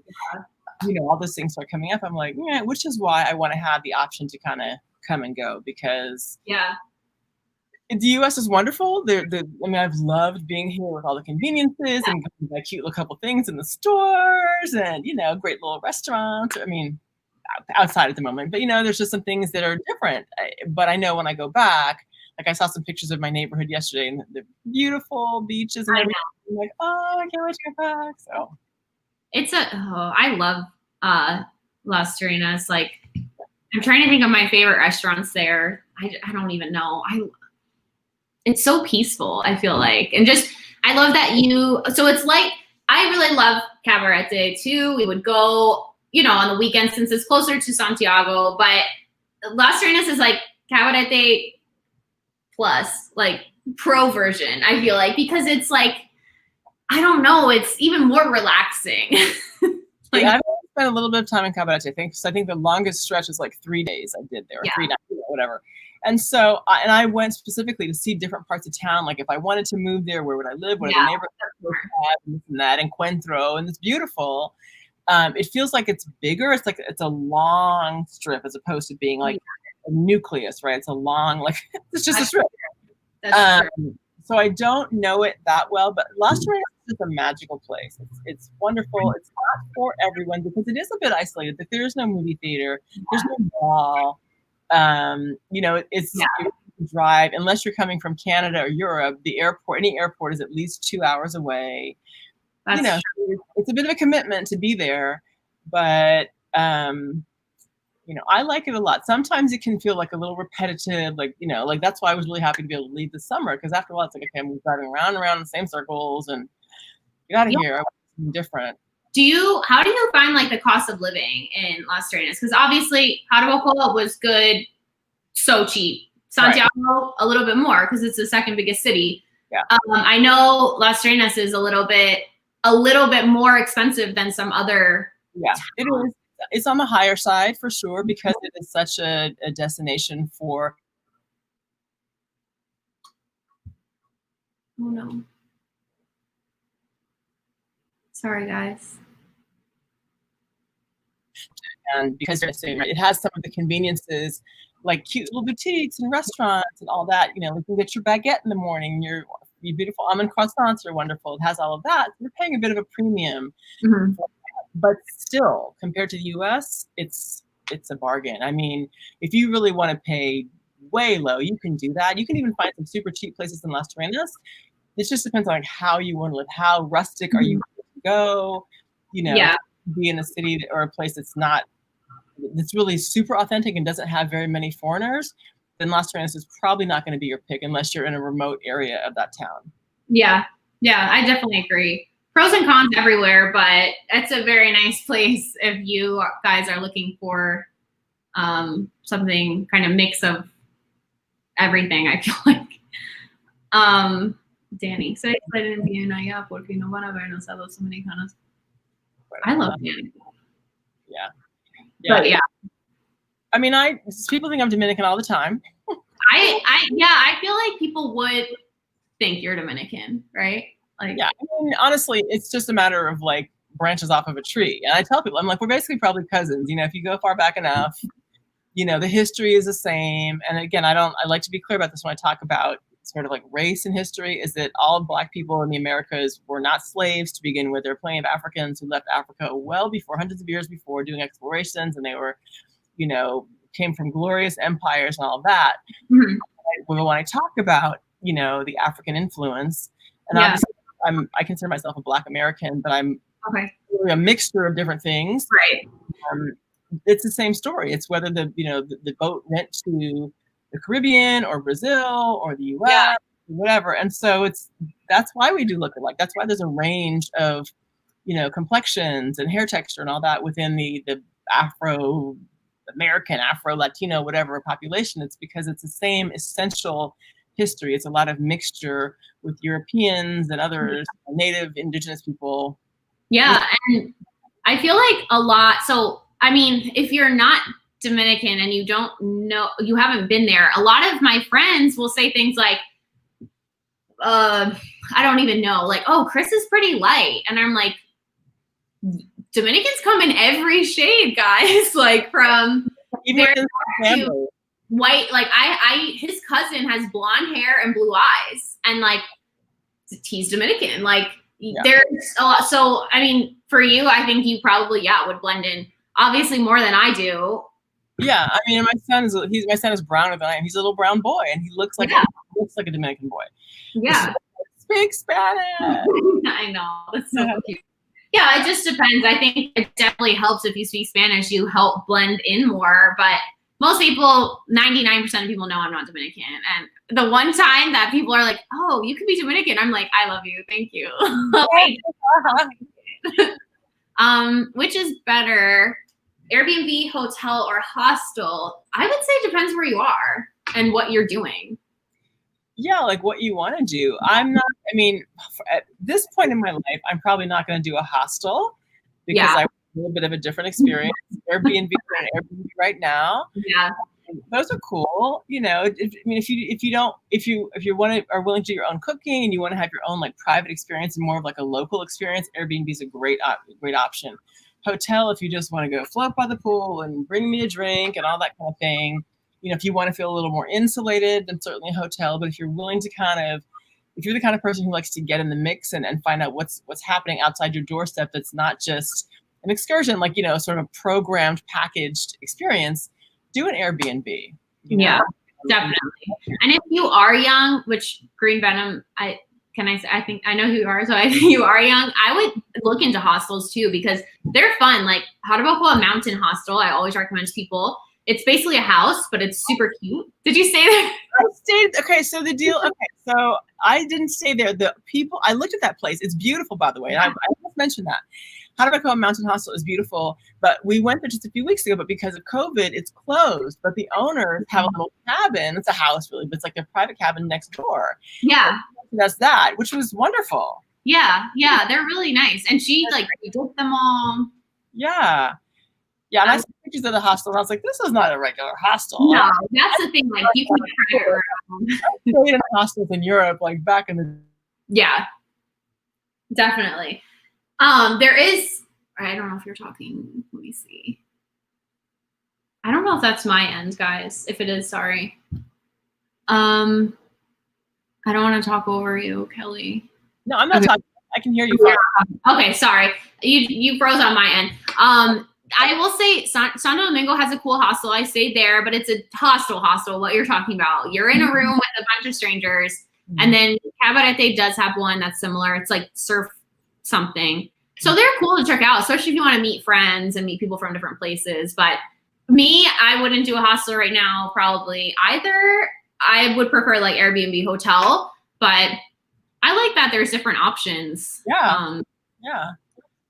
all those things start coming up, I'm like, yeah, which is why I want to have the option to kind of come and go, because the U.S. is wonderful. I've loved being here with all the conveniences and like cute little couple things in the stores and, great little restaurants. I mean, outside at the moment, but there's just some things that are different. But I know when I go back, like I saw some pictures of my neighborhood yesterday and the beautiful beaches and everything. I'm like, oh, I can't wait to get back. So I love Las Terrenas. Like I'm trying to think of my favorite restaurants there. I don't even know. It's so peaceful, I feel like. And just, I love that so it's like, I really love Cabarete too. We would go, on the weekends since it's closer to Santiago, but Las Terrenas is like Cabarete plus, like pro version, I feel like, because it's like, I don't know, it's even more relaxing. Like, I've spent a little bit of time in Cabarete, I think the longest stretch is like 3 days I did there, 3 nights, whatever. And so, and I went specifically to see different parts of town. Like if I wanted to move there, where would I live? What are the neighborhoods and this and that, Encuentro, and it's beautiful. It feels like it's bigger. It's like it's a long strip as opposed to being like a nucleus, right? It's a long, like it's just a strip. That's true. So I don't know it that well, but Las Terrenas is a magical place. It's wonderful. It's not for everyone because it is a bit isolated. Like there's no movie theater. There's no mall. It's you drive, unless you're coming from Canada or Europe, any airport is at least 2 hours away. It's a bit of a commitment to be there, but I like it a lot. Sometimes it can feel like a little repetitive, like that's why I was really happy to be able to leave this summer, because after a while it's like, okay, I'm driving around and around in the same circles and get out of here. I want something different. How do you find like the cost of living in Las Terrenas? Because obviously Jarabacoa was good, so cheap. Santiago, a little bit more because it's the second biggest city. Yeah. I know Las Terrenas is a little bit more expensive than some other. Yeah, it is. It's on the higher side for sure because it is such a destination for. Oh no. Sorry, guys. And because it has some of the conveniences, like cute little boutiques and restaurants and all that. You can get your baguette in the morning. Your beautiful almond croissants are wonderful. It has all of that. You're paying a bit of a premium, but still, compared to the U.S., it's a bargain. I mean, if you really want to pay way low, you can do that. You can even find some super cheap places in Las Terrenas. It just depends on how you want to live. How rustic are you going to go? Be in a city or a place that's really super authentic and doesn't have very many foreigners, then Las Terrenas is probably not going to be your pick unless you're in a remote area of that town. Yeah, I definitely agree. Pros and cons everywhere, but it's a very nice place if you guys are looking for something kind of mix of everything, I feel like. Danny, se pueden bien allá porque no van a vernos a los dominicanos. I love Danny. Yeah. But yeah. I mean, people think I'm Dominican all the time. I feel like people would think you're Dominican, right? Like, yeah. I mean, honestly, it's just a matter of like branches off of a tree. And I tell people, I'm like, we're basically probably cousins. If you go far back enough, the history is the same. And again, I like to be clear about this when I talk about sort of like race and history, is that all Black people in the Americas were not slaves to begin with. There are plenty of Africans who left Africa well before, hundreds of years before, doing explorations, and they were, came from glorious empires and all of that. When I talk about, the African influence, and obviously I consider myself a Black American, but I'm Okay. really a mixture of different things. Right. It's the same story. It's whether the boat went to the Caribbean or Brazil or the U.S. or whatever. And so that's why we do look alike. That's why there's a range of, complexions and hair texture and all that within the Afro-American, Afro-Latino, whatever population. It's because it's the same essential history. It's a lot of mixture with Europeans and others, native indigenous people. Yeah. And I feel like a lot. So, I mean, if you're not Dominican and you don't know, you haven't been there, a lot of my friends will say things like, I don't even know, like, oh, Chris is pretty light. And I'm like, Dominicans come in every shade, guys. Like from very dark to white. Like his cousin has blonde hair and blue eyes, and like he's Dominican. Like there's a lot. So I mean, for you, I think you probably would blend in obviously more than I do. Yeah, I mean, my son is browner than I am. He's a little brown boy, and he looks like a Dominican boy. Yeah, speak Spanish. I know, that's so cute. Yeah, it just depends. I think it definitely helps if you speak Spanish, you help blend in more. But most people, 99% of people know I'm not Dominican. And the one time that people are like, oh, you could be Dominican, I'm like, I love you. Thank you. Which is better, Airbnb, hotel, or hostel? I would say it depends where you are and what you're doing. Yeah, like what you want to do. At this point in my life, I'm probably not going to do a hostel because I want a little bit of a different experience. Airbnb right now. Yeah. Those are cool. If you are willing to do your own cooking and you want to have your own like private experience and more of like a local experience, Airbnb is a great option. Hotel, if you just want to go float by the pool and bring me a drink and all that kind of thing. If you want to feel a little more insulated, then certainly a hotel. But if you're willing to if you're the kind of person who likes to get in the mix and find out what's happening outside your doorstep, that's not just an excursion, like, sort of programmed, packaged experience, do an Airbnb. Yeah, definitely. And if you are young, which Green Venom, I think I know who you are, so I think you are young, I would look into hostels too, because they're fun. Like Haraboko Mountain Hostel, I always recommend to people. It's basically a house, but it's super cute. Did you stay there? I stayed. Okay, so the deal. Okay, so I didn't stay there. I looked at that place. It's beautiful, by the way. And I just mentioned that. Haraboko Mountain Hostel is beautiful, but we went there just a few weeks ago. But because of COVID, it's closed. But the owners have a little cabin. It's a house, really, but it's like their private cabin next door. Yeah, that's that, which was wonderful. Yeah, they're really nice, and she did them all. Yeah. Yeah, and I saw pictures of the hostel, and I was like, this is not a regular hostel. No, that's the thing. Like, you can try it around. I stayed in hostels in Europe, like, back in the... Yeah, definitely. There is... I don't know if you're talking. Let me see. I don't know if that's my end, guys. If it is, sorry. I don't want to talk over you, Kelly. No, I'm not talking. I can hear you. Okay, sorry. You froze on my end. I will say Santo Domingo has a cool hostel. I stayed there, but it's a hostel, what you're talking about. You're in a room with a bunch of strangers. Mm-hmm. And then Cabarete does have one that's similar. It's like surf something. So they're cool to check out, especially if you want to meet friends and meet people from different places. But me, I wouldn't do a hostel right now, probably either. I would prefer like Airbnb hotel, but I like that there's different options. Yeah. Yeah.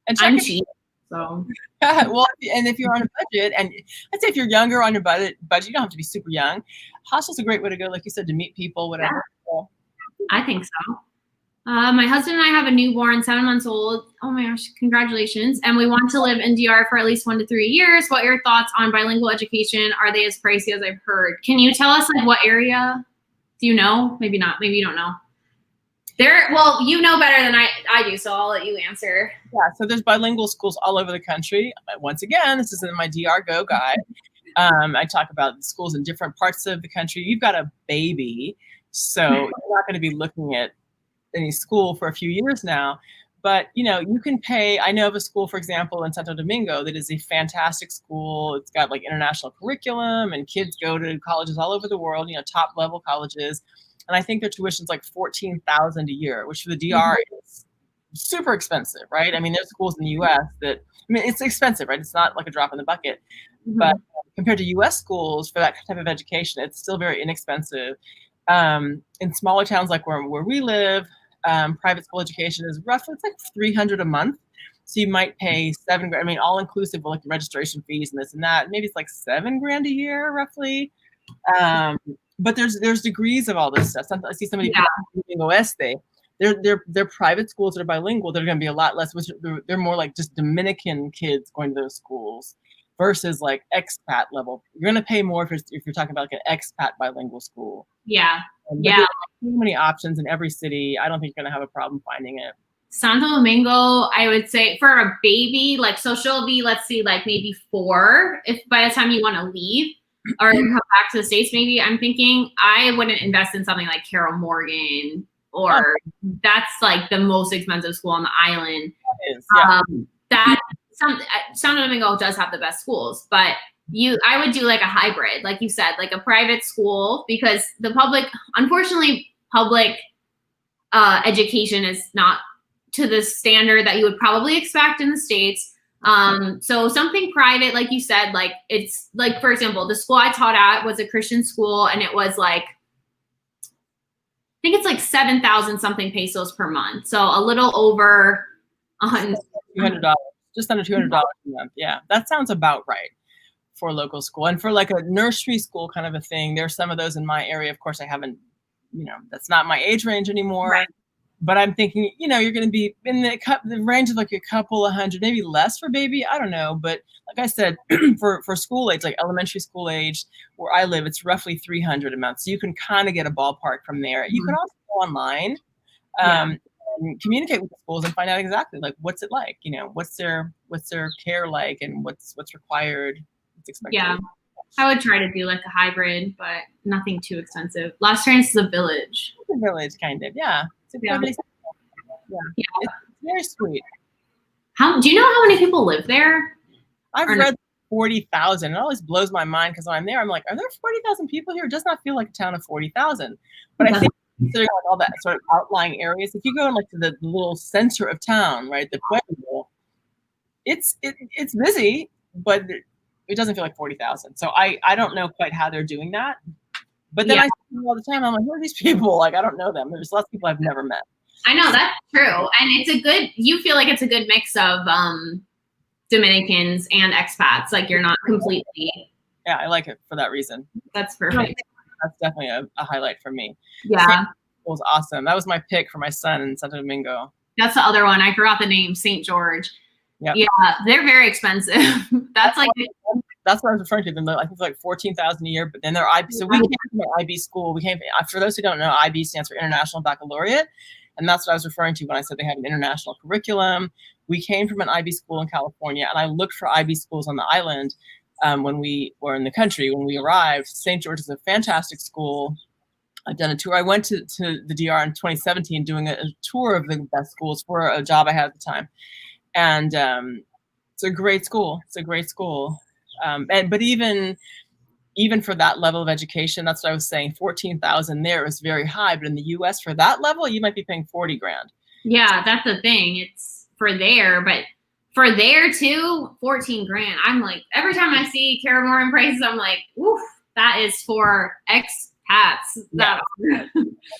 And I'm cheap. So well, and if you're on a budget, and I'd say if you're younger on your budget, you don't have to be super young. Hostel's a great way to go, like you said, to meet people, whatever. Yeah. I think so. My husband and I have a newborn, 7 months old. Oh my gosh, congratulations. And we want to live in DR for at least 1 to 3 years. What are your thoughts on bilingual education? Are they as pricey as I've heard? Can you tell us like what area? Do you know? Maybe not. Maybe you don't know. Well, you know better than I do, so I'll let you answer. Yeah, so there's bilingual schools all over the country. Once again, this is in my DR Go guide. I talk about schools in different parts of the country. You've got a baby, so you're not going to be looking at any school for a few years now. But, you can pay. I know of a school, for example, in Santo Domingo that is a fantastic school. It's got like international curriculum, and kids go to colleges all over the world, top level colleges. and I think their tuition's like $14,000 a year, which for the DR is super expensive, right? I mean, there's schools in the U.S. that, I mean, it's expensive, right? It's not like a drop in the bucket, but compared to U.S. schools for that type of education, it's still very inexpensive. In smaller towns like where we live, private school education is roughly, it's like $300 a month. So you might pay $7,000. I mean, all inclusive, like the registration fees and this and that. Maybe it's like $7,000 a year, roughly. But there's degrees of all this stuff. I see somebody doing Oeste. They're private schools that are bilingual. They're going to be a lot less. They're more like just Dominican kids going to those schools versus like expat level. You're going to pay more if you're talking about like an expat bilingual school. Yeah. There's so many options in every city. I don't think you're going to have a problem finding it. Santo Domingo, I would say for a baby, like, so she'll be, let's see, like maybe 4 if by the time you want to leave or come back to the States, maybe. I'm thinking I wouldn't invest in something like Carol Morgan, or that's like the most expensive school on the island. That is, Santo Domingo does have the best schools, but I would do like a hybrid, like you said, like a private school, because unfortunately, public education is not to the standard that you would probably expect in the States. So something private, like you said, like it's like, for example, the school I taught at was a Christian school, and it was like, I think it's like 7,000 something pesos per month. So a little over $200, just under $200 a month. Yeah, that sounds about right for a local school. And for like a nursery school kind of a thing, there's some of those in my area. Of course, I haven't, that's not my age range anymore. Right. But I'm thinking, you're going to be in the range of like a couple of hundred, maybe less for baby. I don't know. But like I said, for school age, like elementary school age, where I live, it's roughly $300 a month. So you can kind of get a ballpark from there. You can also go online and communicate with the schools and find out exactly like what's it like, what's their care like, and what's required, what's expected. Yeah. I would try to do like a hybrid, but nothing too expensive. Las Terrenas is a village. It's a village, kind of, yeah. It's very sweet. Do you know how many people live there? I've read 40,000. It always blows my mind because when I'm there, I'm like, are there 40,000 people here? It does not feel like a town of 40,000. But I think considering like all that sort of outlying areas, if you go in like to the little center of town, right, the Pueblo, it's busy, but it doesn't feel like 40,000. So I don't know quite how they're doing that. But then I see them all the time. I'm like, who are these people? Like, I don't know them. There's lots of people I've never met. I know, that's true. And you feel like it's a good mix of Dominicans and expats. Like, you're not completely. Yeah, I like it for that reason. That's perfect. That's definitely a highlight for me. Yeah. It was awesome. That was my pick for my son in Santo Domingo. That's the other one. I forgot the name, St. George. Yep. Yeah, they're very expensive. That's what I was referring to. I think it's like $14,000 a year, but then they're IB. So we came from an IB school. For those who don't know, IB stands for International Baccalaureate. And that's what I was referring to when I said they had an international curriculum. We came from an IB school in California, and I looked for IB schools on the island when we were in the country. When we arrived, St. George is a fantastic school. I've done a tour. I went to the DR in 2017 doing a tour of the best schools for a job I had at the time. And it's a great school. It's a great school. But even for that level of education, that's what I was saying, 14,000 there is very high. But in the US, for that level, you might be paying $40,000. Yeah, that's the thing. It's for there, but for there too, $14,000. I'm like, every time I see Cara Morgan prices, I'm like, oof, that is for expats. Yeah.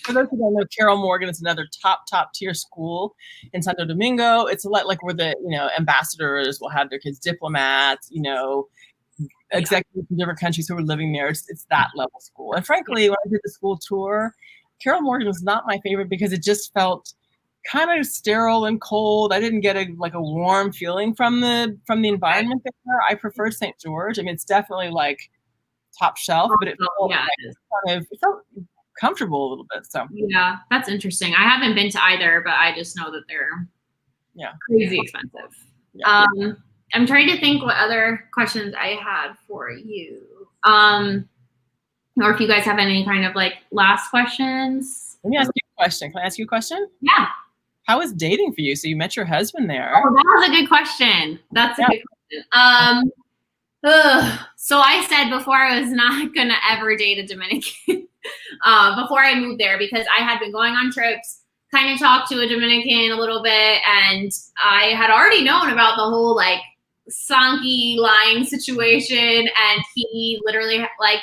For those who don't know, Carol Morgan is another top tier school in Santo Domingo. It's a lot like where the ambassadors will have their kids, diplomats, executives from different countries who are living there. It's that level school. And frankly, when I did the school tour, Carol Morgan was not my favorite because it just felt kind of sterile and cold. I didn't get a warm feeling from the environment there. I prefer St. George. I mean, it's definitely like top shelf, but it felt comfortable a little bit. So yeah, that's interesting. I haven't been to either, but I just know that they're crazy expensive. Yeah. I'm trying to think what other questions I had for you. Or if you guys have any kind of like last questions. Let me ask you a question. Can I ask you a question? Yeah. How was dating for you? So you met your husband there. Oh, that was a good question. That's a good question. So I said before I was not going to ever date a Dominican. before I moved there, because I had been going on trips, kind of talked to a Dominican a little bit, and I had already known about the whole like Sanki lying situation, and he literally like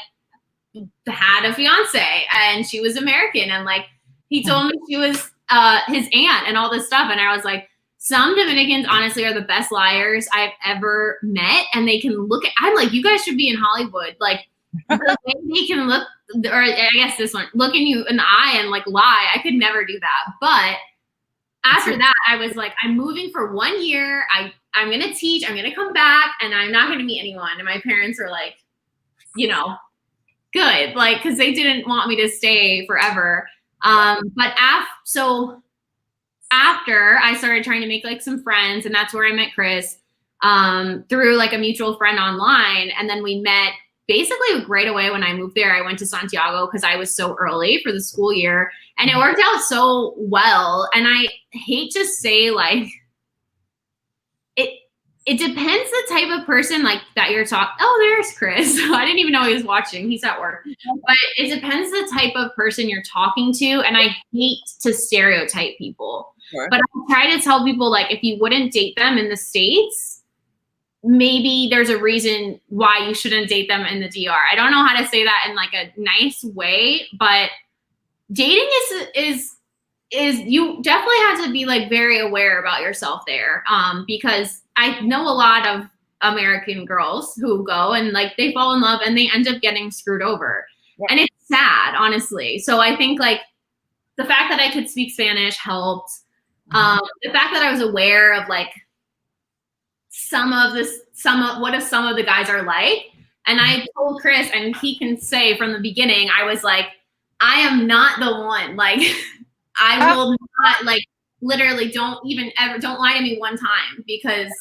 had a fiance and she was American, and like he told me she was his aunt and all this stuff, and I was like, some Dominicans honestly are the best liars I've ever met, and they can look at, I'm like, you guys should be in Hollywood, like the way they can look, or I guess this one, looking you in the eye and like lie. I could never do that. But after that, I was like, I'm moving for 1 year. I'm gonna teach, I'm gonna come back, and I'm not gonna meet anyone. And my parents were like, you know, good, like, because they didn't want me to stay forever. But after I started trying to make like some friends, and that's where I met Chris, through like a mutual friend online. And then we met basically right away when I moved there. I went to Santiago because I was so early for the school year, and it worked out so well. And I hate to say, like, it depends the type of person like that you're talking. Oh, there's Chris. I didn't even know he was watching. He's at work. But it depends the type of person you're talking to. And I hate to stereotype people. Sure. But I try to tell people, like, if you wouldn't date them in the States, maybe there's a reason why you shouldn't date them in the DR. I don't know how to say that in like a nice way, but dating is you definitely have to be like very aware about yourself there. Because I know a lot of American girls who go and like they fall in love and they end up getting screwed over. Yeah. And it's sad, honestly. So I think like the fact that I could speak Spanish helped. The fact that I was aware of like some of what some of the guys are like. And I told Chris, and he can say from the beginning, I was like, I am not the one. Like, I will not, like, literally don't lie to me one time, because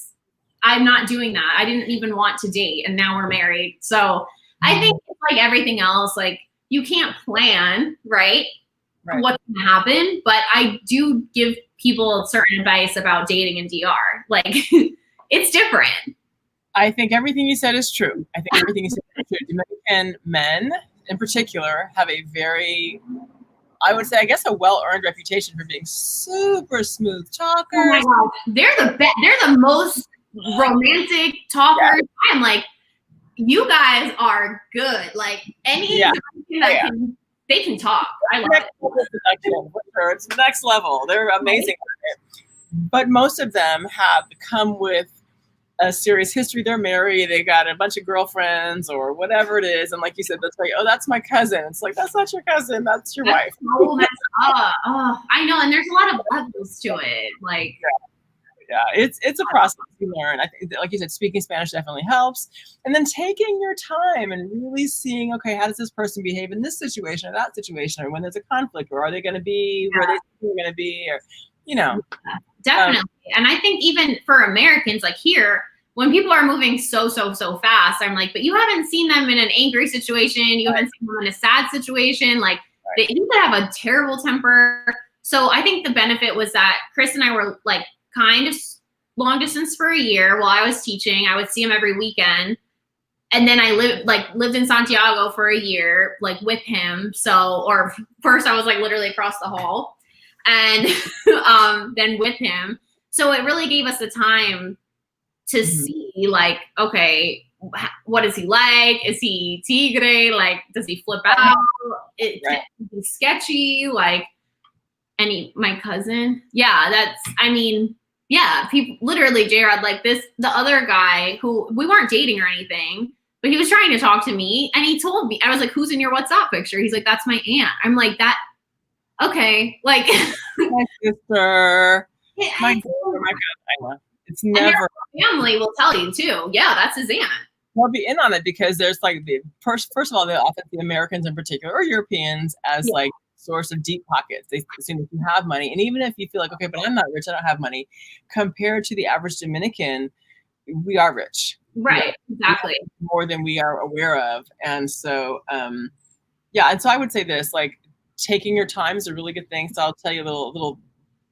I'm not doing that. I didn't even want to date, and now we're married. So I think it's like everything else, like you can't plan, right? What's going to happen. But I do give people certain advice about dating in DR. Like, it's different. I think everything you said is true. I think everything you said is true. Dominican men in particular have a very, I would say, I guess, a well-earned reputation for being super smooth talkers. Oh my God. They're the most romantic talkers. Yeah. I'm like, you guys are good. Like any they can talk. I love it. It's next level. They're amazing. But most of them have come with a serious history. They're married. They got a bunch of girlfriends or whatever it is. And like you said, that's like, oh, that's my cousin. It's like, that's not your cousin. That's your wife. So messed up. Oh, I know. And there's a lot of levels to it. Like, yeah, it's a process you learn. I think, like you said, speaking Spanish definitely helps. And then taking your time and really seeing, okay, how does this person behave in this situation or that situation, or when there's a conflict, or are they going to be where they're going to be, or, you know. Definitely. And I think even for Americans, like here, when people are moving so fast, I'm like, but you haven't seen them in an angry situation. You haven't seen them in a sad situation. Like, you could have a terrible temper. So I think the benefit was that Chris and I were like kind of long distance for a year while I was teaching. I would see him every weekend. And then I lived in Santiago for a year, like with him. So, or first I was like literally across the hall, and then with him. So it really gave us the time to see, like, okay, what is he like? Is he tigre? Like, does he flip out? Is he sketchy? Like, my cousin? Yeah, people, literally, J-Rod, like the other guy who, we weren't dating or anything, but he was trying to talk to me, and he told me, I was like, who's in your WhatsApp picture? He's like, that's my aunt. I'm like, okay, like. My sister. My God, I know. It's never. Family will tell you too. Yeah, that's his aunt. They'll be in on it because there's like first of all, they often the Americans in particular, or Europeans, as like source of deep pockets. They assume if you have money, and even if you feel like, okay, but I'm not rich, I don't have money, compared to the average Dominican, we are rich. Right, exactly. More than we are aware of. And so, and so I would say this, like, taking your time is a really good thing. So I'll tell you a little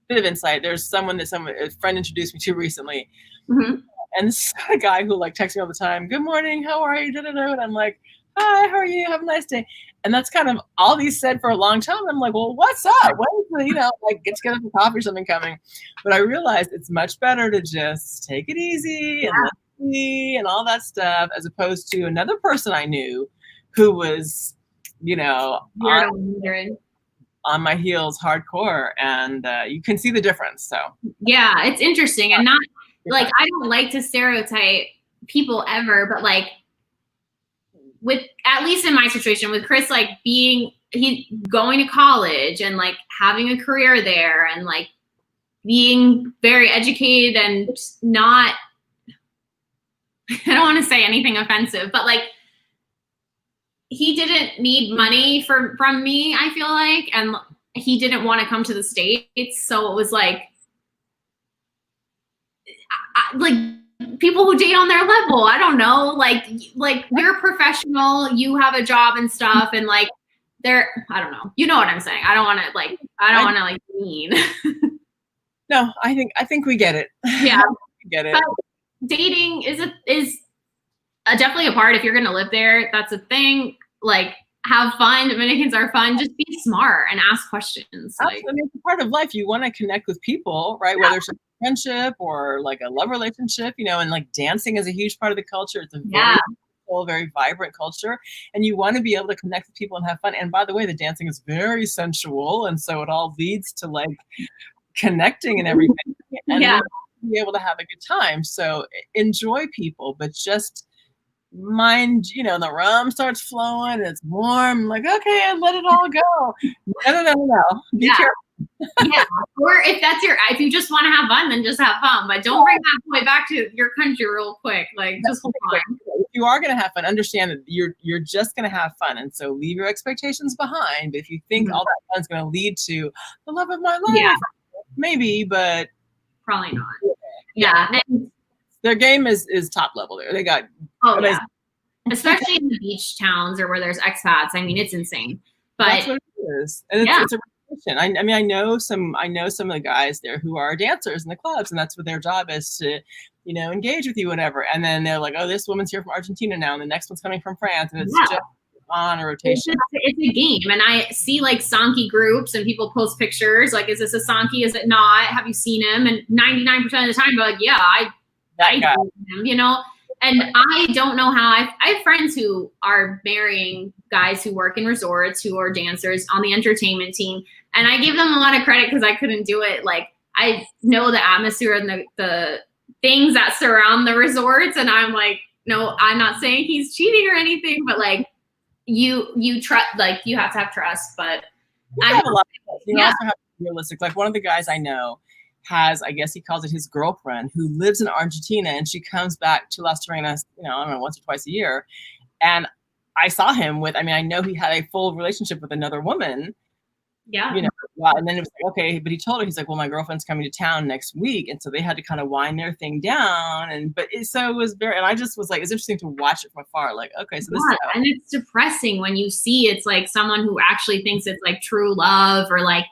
bit of insight. There's a friend introduced me to recently. Mm-hmm. And this is a guy who like texts me all the time. Good morning. How are you? Da-da-da. And I'm like, hi, how are you? Have a nice day. And that's kind of all he said for a long time. I'm like, well, what's up? When is the, like get together for coffee or something coming? But I realized it's much better to just take it easy and let me and all that stuff, as opposed to another person I knew who was, on my heels hardcore, and you can see the difference. So yeah, it's interesting. And not like, I don't like to stereotype people ever, but like with, at least in my situation with Chris, like he's going to college and like having a career there and like being very educated and not, I don't want to say anything offensive, but like he didn't need money from me, I feel like, and he didn't want to come to the States. So it was like people who date on their level, I don't know, like you're a professional, you have a job and stuff, and like I don't know, you know what I'm saying. I don't want to be mean. No, I think we get it. Yeah, we get it. But dating is definitely a part. If you're gonna live there, that's a thing. Like, have fun. Dominicans are fun. Just be smart and ask questions. Like, it's a part of life. You want to connect with people, right? Yeah. Whether it's a friendship or like a love relationship, and like dancing is a huge part of the culture. It's a very vibrant culture, and you want to be able to connect with people and have fun. And by the way, the dancing is very sensual, and so it all leads to like connecting and everything, and be able to have a good time. So enjoy people, but just mind, the rum starts flowing and it's warm, like, okay, let it all go. No. Be careful. Yeah. Or if you just want to have fun, then just have fun. But don't bring that boy back to your country real quick. Like, just hold on. If you are going to have fun, understand that you're just going to have fun. And so leave your expectations behind. But if you think all that fun is going to lead to the love of my life, maybe, but probably not. Yeah. And their game is top level there. They got especially in the beach towns or where there's expats. I mean, it's insane. But that's what it is. And it's a reputation. I mean, I know some of the guys there who are dancers in the clubs, and that's what their job is, to, engage with you, whatever. And then they're like, oh, this woman's here from Argentina now, and the next one's coming from France, and it's just on a rotation. It's a game. And I see like Sanki groups and people post pictures like, is this a Sanki? Is it not? Have you seen him? And 99% of the time they're like, yeah, I know him, And I don't know how I have friends who are marrying guys who work in resorts, who are dancers on the entertainment team. And I give them a lot of credit because I couldn't do it. Like, I know the atmosphere and the things that surround the resorts. And I'm like, no, I'm not saying he's cheating or anything, but like, you trust, like, you have to have trust. But I have a lot of you also have to be realistic. Like, one of the guys I know has, I guess he calls it his girlfriend, who lives in Argentina, and she comes back to Las Terrenas, I don't know, once or twice a year. And I saw him I know he had a full relationship with another woman. Yeah. And then it was like, okay, but he told her, he's like, well, my girlfriend's coming to town next week. And so they had to kind of wind their thing down. And I just was like, it's interesting to watch it from afar. Like, okay, so this is and it's depressing when you see it's like someone who actually thinks it's like true love, or like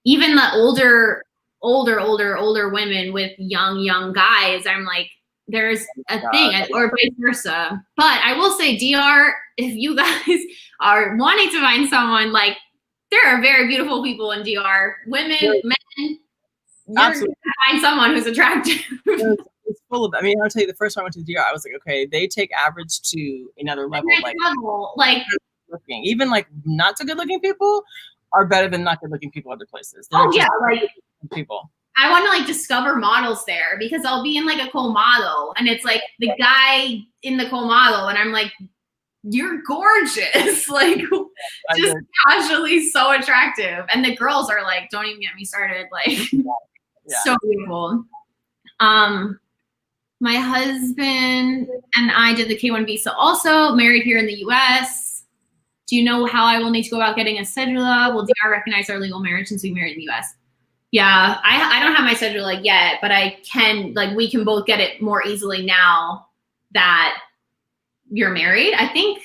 even the older women with young guys. I'm like, there's a thing, or vice versa. But I will say, DR, if you guys are wanting to find someone, like, there are very beautiful people in DR, women, men. You're going to find someone who's attractive. It's full of, I'll tell you, the first time I went to DR, I was like, okay, they take average to another level. Like, even like not so good looking people are better than not good looking people other places. Like people. I want to like discover models there, because I'll be in like a colmado and it's like the guy in the colmado and I'm like, you're gorgeous. Like, just casually so attractive. And the girls are like, don't even get me started. Like, so beautiful. My husband and I did the K1 visa also, married here in the US. Do you know how I will need to go about getting a cedula? Will DR recognize our legal marriage since we married in the US? Yeah, I don't have my cedula yet, but I can, like, we can both get it more easily now that you're married, I think.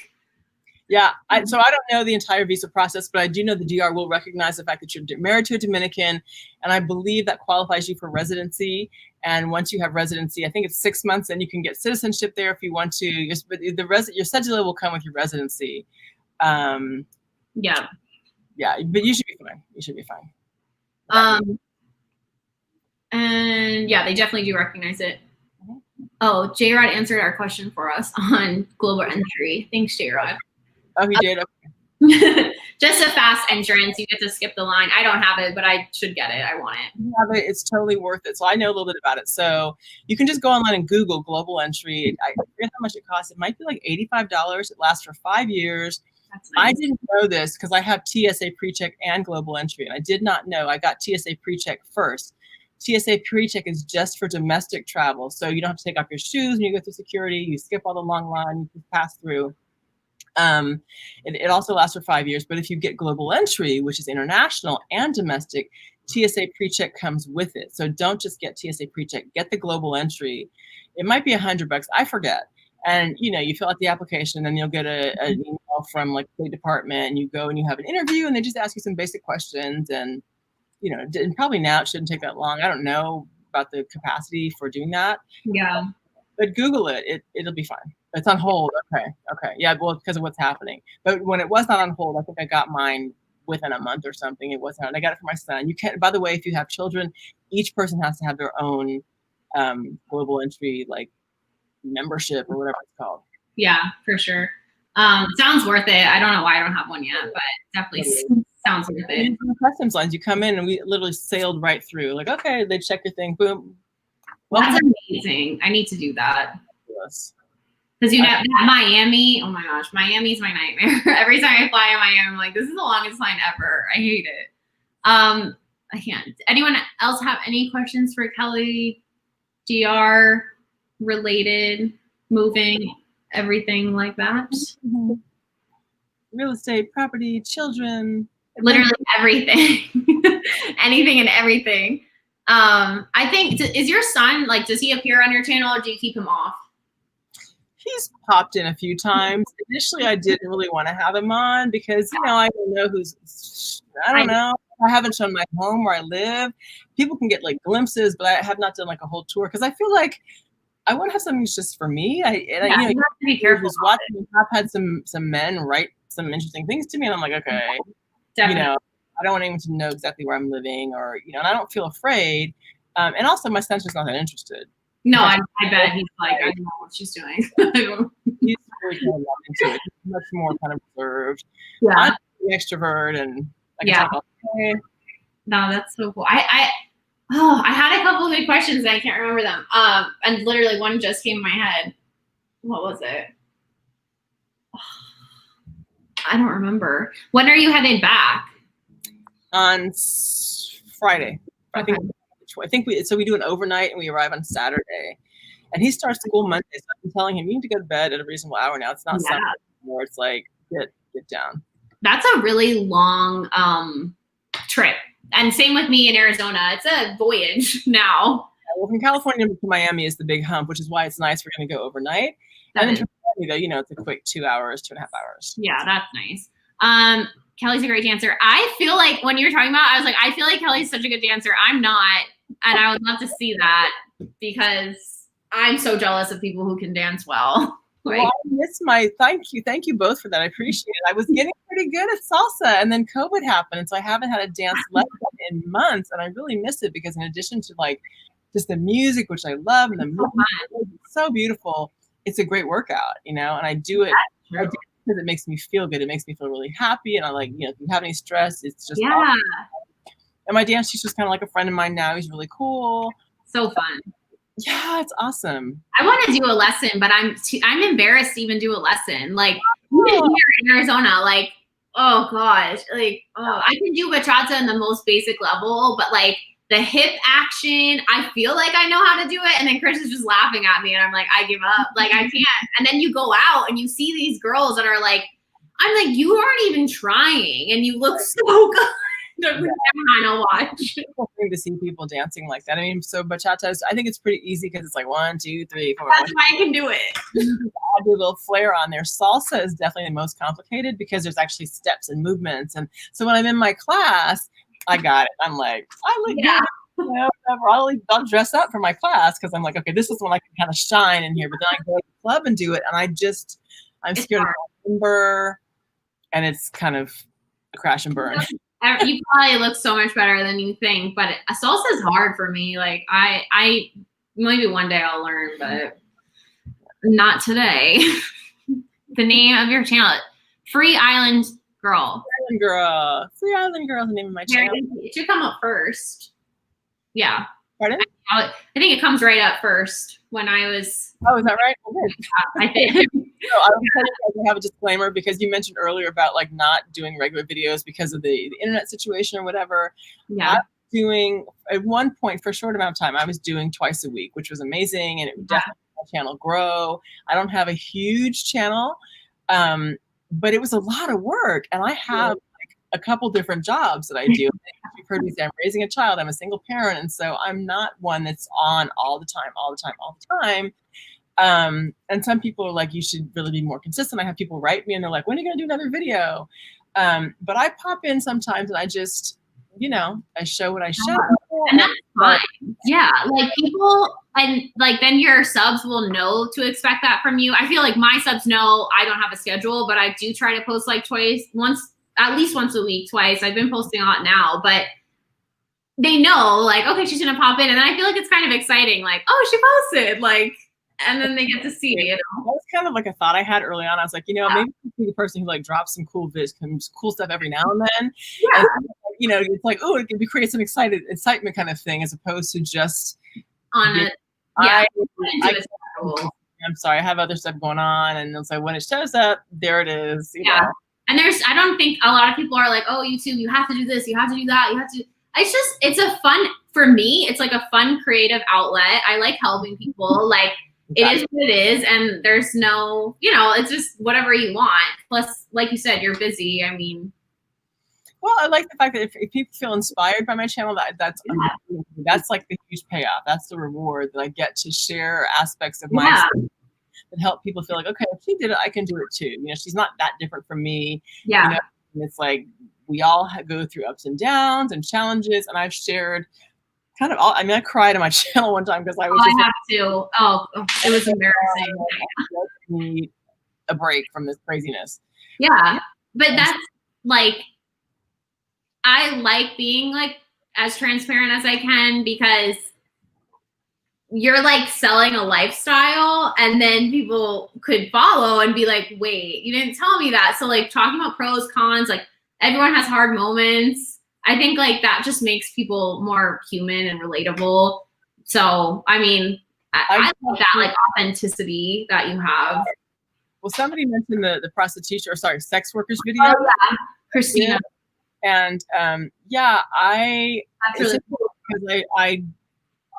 Yeah, so I don't know the entire visa process, but I do know the DR will recognize the fact that you're married to a Dominican, and I believe that qualifies you for residency. And once you have residency, I think it's 6 months, and you can get citizenship there if you want to. Your cedula will come with your residency. Yeah. Yeah, but you should be fine. You should be fine. And yeah, they definitely do recognize it. Oh, J-Rod answered our question for us on global entry. Thanks, J-Rod. Oh, he did? Just a fast entrance. You get to skip the line. I don't have it, but I should get it. I want it. You have it. It's totally worth it. So I know a little bit about it. So you can just go online and Google global entry. I forget how much it costs. It might be like $85. It lasts for 5 years. That's nice. I didn't know this because I have TSA PreCheck and global entry, and I did not know. I got TSA PreCheck first. TSA PreCheck is just for domestic travel, so you don't have to take off your shoes when you go through security. You skip all the long line. You just pass through. It also lasts for 5 years, but if you get global entry, which is international and domestic, TSA PreCheck comes with it. So don't just get TSA PreCheck, get the global entry. It might be $100, I forget. And you fill out the application, and then you'll get an email from like the department, and you go and you have an interview, and they just ask you some basic questions. And and probably now it shouldn't take that long. I don't know about the capacity for doing that. Yeah. But Google it. It'll be fine. It's on hold. Okay. Yeah, well, because of what's happening. But when it was not on hold, I think I got mine within a month or something. It wasn't. I got it for my son. You can't. By the way, if you have children, each person has to have their own global entry like membership or whatever it's called. Yeah, for sure. Sounds worth it. I don't know why I don't have one yet, but definitely sounds worth it. And customs lines, you come in and we literally sailed right through. Like, okay, they check your thing, boom. That's amazing. I need to do that. Yes. Because Miami, oh my gosh, Miami's my nightmare. Every time I fly in Miami, I'm like, this is the longest line ever. I hate it. I can't. Anyone else have any questions for Kelly? DR related, moving, everything like that? Mm-hmm. Real estate, property, children. Literally everything. Anything and everything. I think, is your son, like, does he appear on your channel or do you keep him off? He's popped in a few times. Initially, I didn't really want to have him on because, I don't know I don't know. I haven't shown my home where I live. People can get like glimpses, but I have not done like a whole tour because I feel like I want to have something that's just for me. You have to be careful. I've had some men write some interesting things to me, and I'm like, okay, definitely. I don't want anyone to know exactly where I'm living, or and I don't feel afraid. And also, my son's just not that interested. No, I bet he's like, I don't know what she's doing. He's really kind of into it. He's much more kind of reserved. Yeah, I'm an extrovert, and I can talk all day. No, that's so cool. I had a couple of good questions and I can't remember them. And literally one just came in my head. What was it? I don't remember. When are you headed back? On Friday. Okay. I think we do an overnight and we arrive on Saturday. And he starts school Monday, so I'm telling him you need to go to bed at a reasonable hour now. It's not Sunday anymore. It's like get down. That's a really long trip. And same with me in Arizona. It's a voyage now. Well, from California to Miami is the big hump, which is why it's nice we're going to go overnight. And then to Miami, though, it's a quick 2 hours, 2.5 hours. Yeah, that's nice. Kelly's a great dancer. I feel like when you're talking about, I was like, I feel like Kelly's such a good dancer. I'm not. And I would love to see that because I'm so jealous of people who can dance well. Like, well, I miss thank you both for that. I appreciate it. I was getting pretty good at salsa and then COVID happened. And so I haven't had a dance lesson in months. And I really miss it because in addition to like just the music, which I love, and the movement, it's so beautiful. It's a great workout, and I do it. I do it because it makes me feel good. It makes me feel really happy. And I like, if you have any stress, it's just awesome. And my dance teacher's kind of like a friend of mine now. He's really cool. So fun. Yeah, it's awesome. I want to do a lesson, but I'm embarrassed to even do a lesson. Like even here in Arizona, like, oh gosh, like, I can do bachata in the most basic level, but like the hip action, I feel like I know how to do it. And then Chris is just laughing at me and I'm like, I give up. Like I can't. And then you go out and you see these girls that are like, I'm like, you aren't even trying and you look so good. Watch. It's cool thing to see people dancing like that. I mean, so bachata is, I think it's pretty easy because it's like 1, 2, 3, 4. That's why I can do it. I'll do a little flair on there. Salsa is definitely the most complicated because there's actually steps and movements. And so when I'm in my class, I got it. I'm like, I look good. Whatever. I'll dress up for my class because I'm like, okay, this is when I can kind of shine in here. But then I go to the club and do it, and I'm scared to remember. and it's kind of a crash and burn. You probably look so much better than you think, but salsa is hard for me. Like I maybe one day I'll learn, but not today. The name of your channel, Free Island Girl. Free Island Girl is the name of my channel. It should come up first. Yeah. Pardon? I think it comes right up first when I was. Oh, is that right? Okay. I think. No, I was have a disclaimer because you mentioned earlier about like not doing regular videos because of the internet situation or whatever. Yeah. I was doing at one point for a short amount of time, I was doing twice a week, which was amazing, and it would definitely help my channel grow. I don't have a huge channel, but it was a lot of work, and I have like a couple different jobs that I do. You've heard me say I'm raising a child. I'm a single parent, and so I'm not one that's on all the time. And some people are like, you should really be more consistent. I have people write me and they're like, when are you gonna do another video? But I pop in sometimes and I just, I show what I show. And that's fine. Yeah, like people, and like then your subs will know to expect that from you. I feel like my subs know I don't have a schedule, but I do try to post like at least once a week, twice. I've been posting a lot now, but they know like, okay, she's gonna pop in. And then I feel like it's kind of exciting, like, oh, she posted, like, and then they get to see it. That was kind of like a thought I had early on. I was like, maybe I'll be the person who like drops some cool stuff every now and then. Yeah. And, it's like, oh, it can create some excitement kind of thing, as opposed to just on it. Yeah. I'm sorry, I have other stuff going on, and so when it shows up, there it is. You know? And I don't think a lot of people are like, oh, YouTube, you have to do this, you have to do that, it's a fun, for me, it's like a fun creative outlet. I like helping people. Like, it is what it is, and there's no, it's just whatever you want. Plus, like you said, you're busy. I mean, well, I like the fact that if people feel inspired by my channel, that's like the huge payoff. That's the reward, that I get to share aspects of my story that help people feel like, okay, if she did it, I can do it too. She's not that different from me. Yeah. And it's like we all go through ups and downs and challenges, and I've shared kind of all. I mean, I cried on my channel one time because I was. I have to. Oh, it was embarrassing. I need a break from this craziness. Yeah, but that's like, I like being like as transparent as I can, because you're like selling a lifestyle, and then people could follow and be like, wait, you didn't tell me that. So like talking about pros, cons, like everyone has hard moments. I think like that just makes people more human and relatable. So, I mean, I love that like authenticity that you have. Well, somebody mentioned the prostitution, sex workers video. Oh, yeah. Christina. And I That's really cool. Because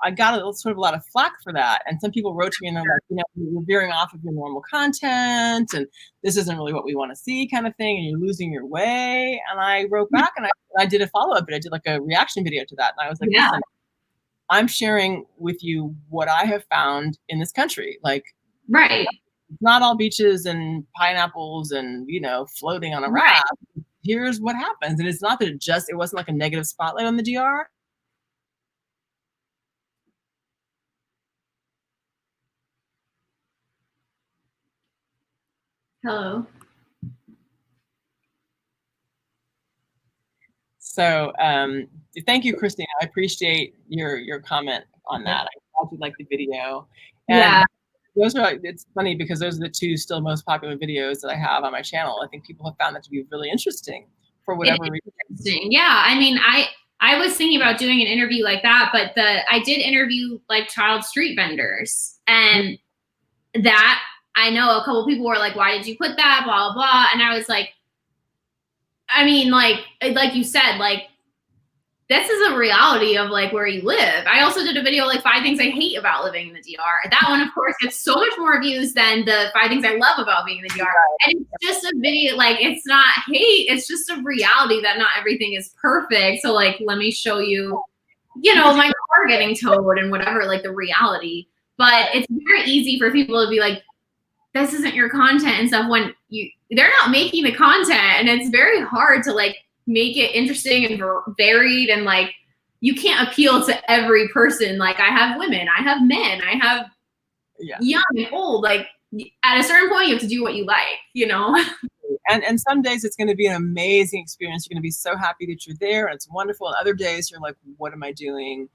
I got a lot of flack for that, and some people wrote to me and they're like, you're veering off of your normal content, and this isn't really what we want to see, kind of thing, and you're losing your way. And I wrote back, and I did a follow up, but I did like a reaction video to that, and I was like, listen, I'm sharing with you what I have found in this country. Like, right, it's not all beaches and pineapples and floating on a raft. Here's what happens, and it's not that it wasn't like a negative spotlight on the DR. Hello. So thank you, Christina. I appreciate your comment on that. I thought you liked the video. And it's funny because those are the two still most popular videos that I have on my channel. I think people have found that to be really interesting for whatever reason. Interesting. Yeah, I mean, I was thinking about doing an interview like that, but I did interview like child street vendors, and that I know a couple people were like, why did you put that, blah, blah, blah. And I was like, I mean, like you said, like, this is a reality of like where you live. I also did a video like 5 things I hate about living in the DR. That one, of course, gets so much more views than the 5 things I love about being in the DR. And it's just a video, like, it's not hate. It's just a reality that not everything is perfect. So like, let me show you, my car getting towed and whatever, like the reality. But it's very easy for people to be like, this isn't your content and stuff, when they're not making the content, and it's very hard to like make it interesting and varied, and like you can't appeal to every person. Like, I have women, I have men, I have young and old. Like, at a certain point you have to do what you like, And some days it's going to be an amazing experience. You're going to be so happy that you're there and it's wonderful. And other days you're like, what am I doing?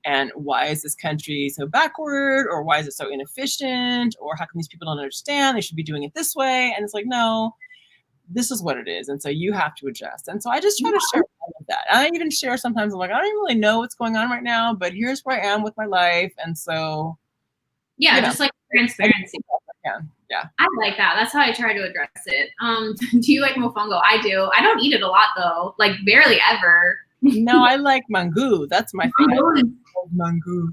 And why is this country so backward? Or why is it so inefficient? Or how come these people don't understand? They should be doing it this way. And it's like, no, this is what it is. And so you have to adjust. And so I just try to share all of that. And I even share sometimes, I'm like, I don't even really know what's going on right now, but here's where I am with my life. And so, yeah, just like transparency. Yeah. I like that. That's how I try to address it. Do you like mofongo? I do. I don't eat it a lot though, like barely ever. No, I like mango. That's my favorite. Mango.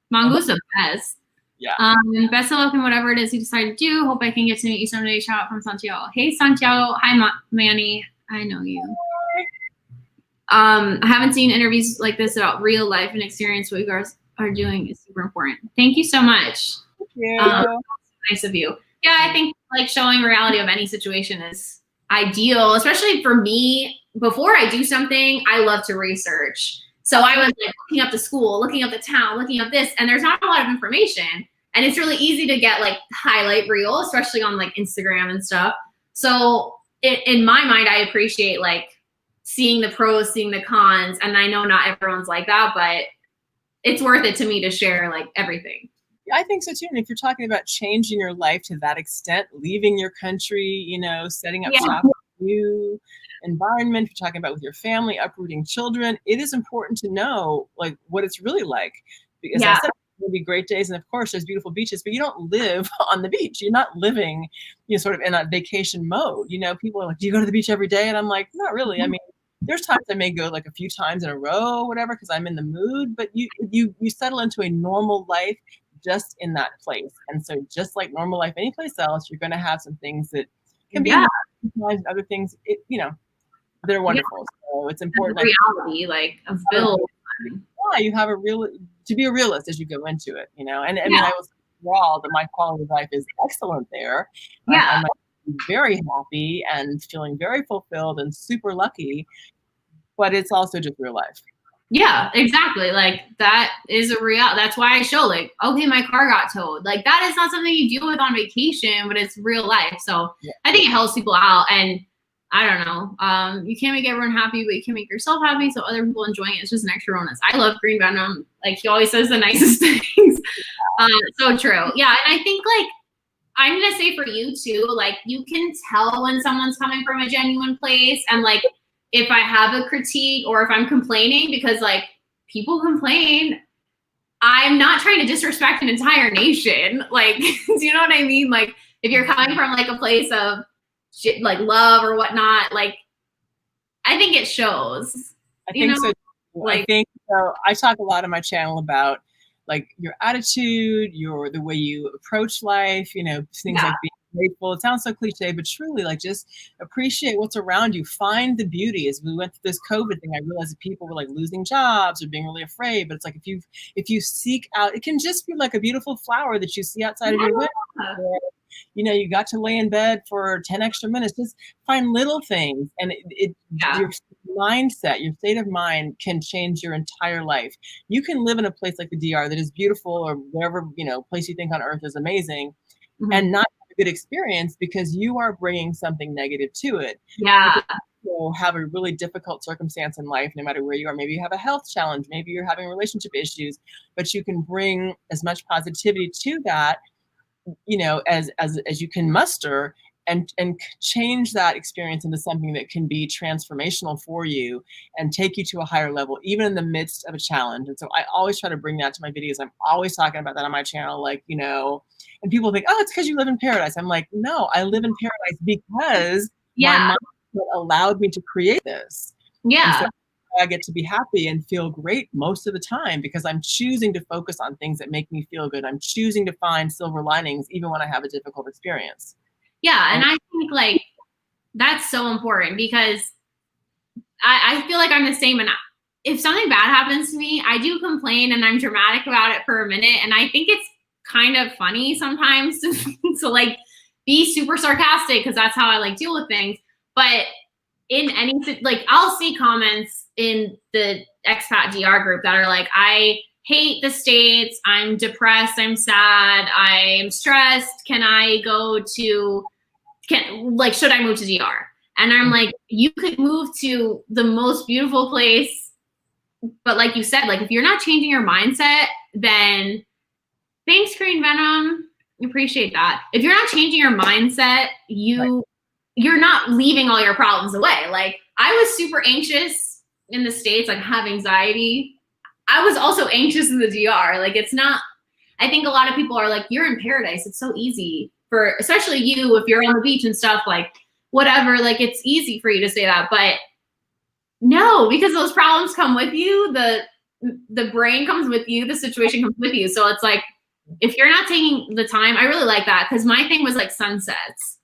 Mango's the best. Yeah. Best of luck in whatever it is you decide to do. Hope I can get to meet you someday. Shout out from Santiago. Hey, Santiago. Hi, Manny. I know you. I haven't seen interviews like this about real life and experience. What you guys are doing is super important. Thank you so much. Thank you. Nice of you. Yeah, I think like showing reality of any situation is ideal, especially for me. Before I do something, I love to research. So I was like looking up the school, looking up the town, looking up this, and there's not a lot of information. And it's really easy to get like highlight reel, especially on like Instagram and stuff. So in my mind, I appreciate like seeing the pros, seeing the cons. And I know not everyone's like that, but it's worth it to me to share like everything. I think so too. And if you're talking about changing your life to that extent, leaving your country, you know, setting up shop in a new environment, if you're talking about with your family, uprooting children, it is important to know like what it's really like. Because I said there'll be great days, and of course there's beautiful beaches, but you don't live on the beach. You're not living, you know, sort of in a vacation mode. You know, people are like, do you go to the beach every day? And I'm like, not really. I mean, there's times I may go like a few times in a row or whatever because I'm in the mood, but you settle into a normal life just in that place. And so just like normal life any place else, you're going to have some things that can be and other things, you know, they're wonderful. So it's important. The reality, like of Bill. Yeah, you have to be a realist as you go into it, you know. And I mean, I will say overall that my quality of life is excellent there. I'm very happy and feeling very fulfilled and super lucky. But it's also just real life. Yeah, exactly. Like that is a real. That's why I show like, okay, my car got towed. Like that is not something you deal with on vacation, but it's real life. So I think it helps people out. And I don't know. You can't make everyone happy, but you can make yourself happy. So other people enjoying it. It's just an extra bonus. I love Green Venom. Like he always says the nicest things. So true. Yeah. And I think like, I'm going to say for you too, like you can tell when someone's coming from a genuine place. And like, if I have a critique or if I'm complaining, because like people complain, I'm not trying to disrespect an entire nation. Like, do you know what I mean? Like if you're coming from like a place of shit, like love or whatnot, like I think it shows. I think so. Like, I think so. I talk a lot on my channel about like your attitude, the way you approach life, you know, things like being grateful. It sounds so cliche, but truly like just appreciate what's around you. Find the beauty. As we went through this COVID thing, I realized that people were like losing jobs or being really afraid. But it's like if you seek out, it can just be like a beautiful flower that you see outside of your window. Or, you know, you got to lay in bed for 10 extra minutes. Just find little things, and your mindset, your state of mind can change your entire life. You can live in a place like the DR that is beautiful, or wherever, you know, place you think on earth is amazing, and not have a good experience because you are bringing something negative to it. Yeah. You have a really difficult circumstance in life, no matter where you are. Maybe you have a health challenge, maybe you're having relationship issues, but you can bring as much positivity to that, you know, as you can muster, and change that experience into something that can be transformational for you and take you to a higher level, even in the midst of a challenge. And so I always try to bring that to my videos. I'm always talking about that on my channel, like, you know, and people think, oh, it's because you live in paradise. I'm like, no, I live in paradise because my mindset allowed me to create this. Yeah. And so I get to be happy and feel great most of the time because I'm choosing to focus on things that make me feel good. I'm choosing to find silver linings even when I have a difficult experience. Yeah, and I think like that's so important because I feel like I'm the same. And if something bad happens to me, I do complain and I'm dramatic about it for a minute. And I think it's kind of funny sometimes to like be super sarcastic because that's how I like deal with things. But in any, like I'll see comments in the expat DR group that are like, I hate the States, I'm depressed, I'm sad, I'm stressed, can I go to should I move to DR? And I'm like, you could move to the most beautiful place, but like you said, like if you're not changing your mindset, then thanks, Green Venom. Appreciate that. If you're not changing your mindset, you're not leaving all your problems away. Like I was super anxious in the States, like have anxiety. I was also anxious in the DR. Like it's not, I think a lot of people are like, you're in paradise. It's so easy for, especially you, if you're on the beach and stuff, like whatever, like it's easy for you to say that, but no, because those problems come with you. The brain comes with you. The situation comes with you. So it's like, if you're not taking the time, I really like that. Cause my thing was like sunsets.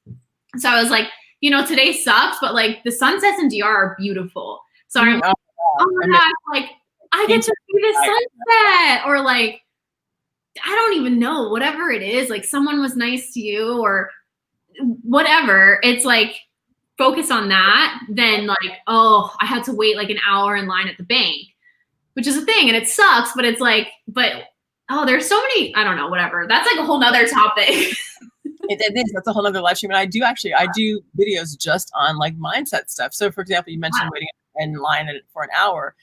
So I was like, you know, today sucks, but like the sunsets in DR are beautiful. So I'm like, oh my gosh, like I get to see the sunset, or like, I don't even know, whatever it is, like someone was nice to you or whatever. It's like, focus on that. Then like, oh, I had to wait like an hour in line at the bank, which is a thing. And it sucks, but it's like, oh, there's so many, I don't know, whatever. That's like a whole nother topic. It is. That's a whole nother live stream. And I do videos just on like mindset stuff. So for example, you mentioned waiting in line for an hour.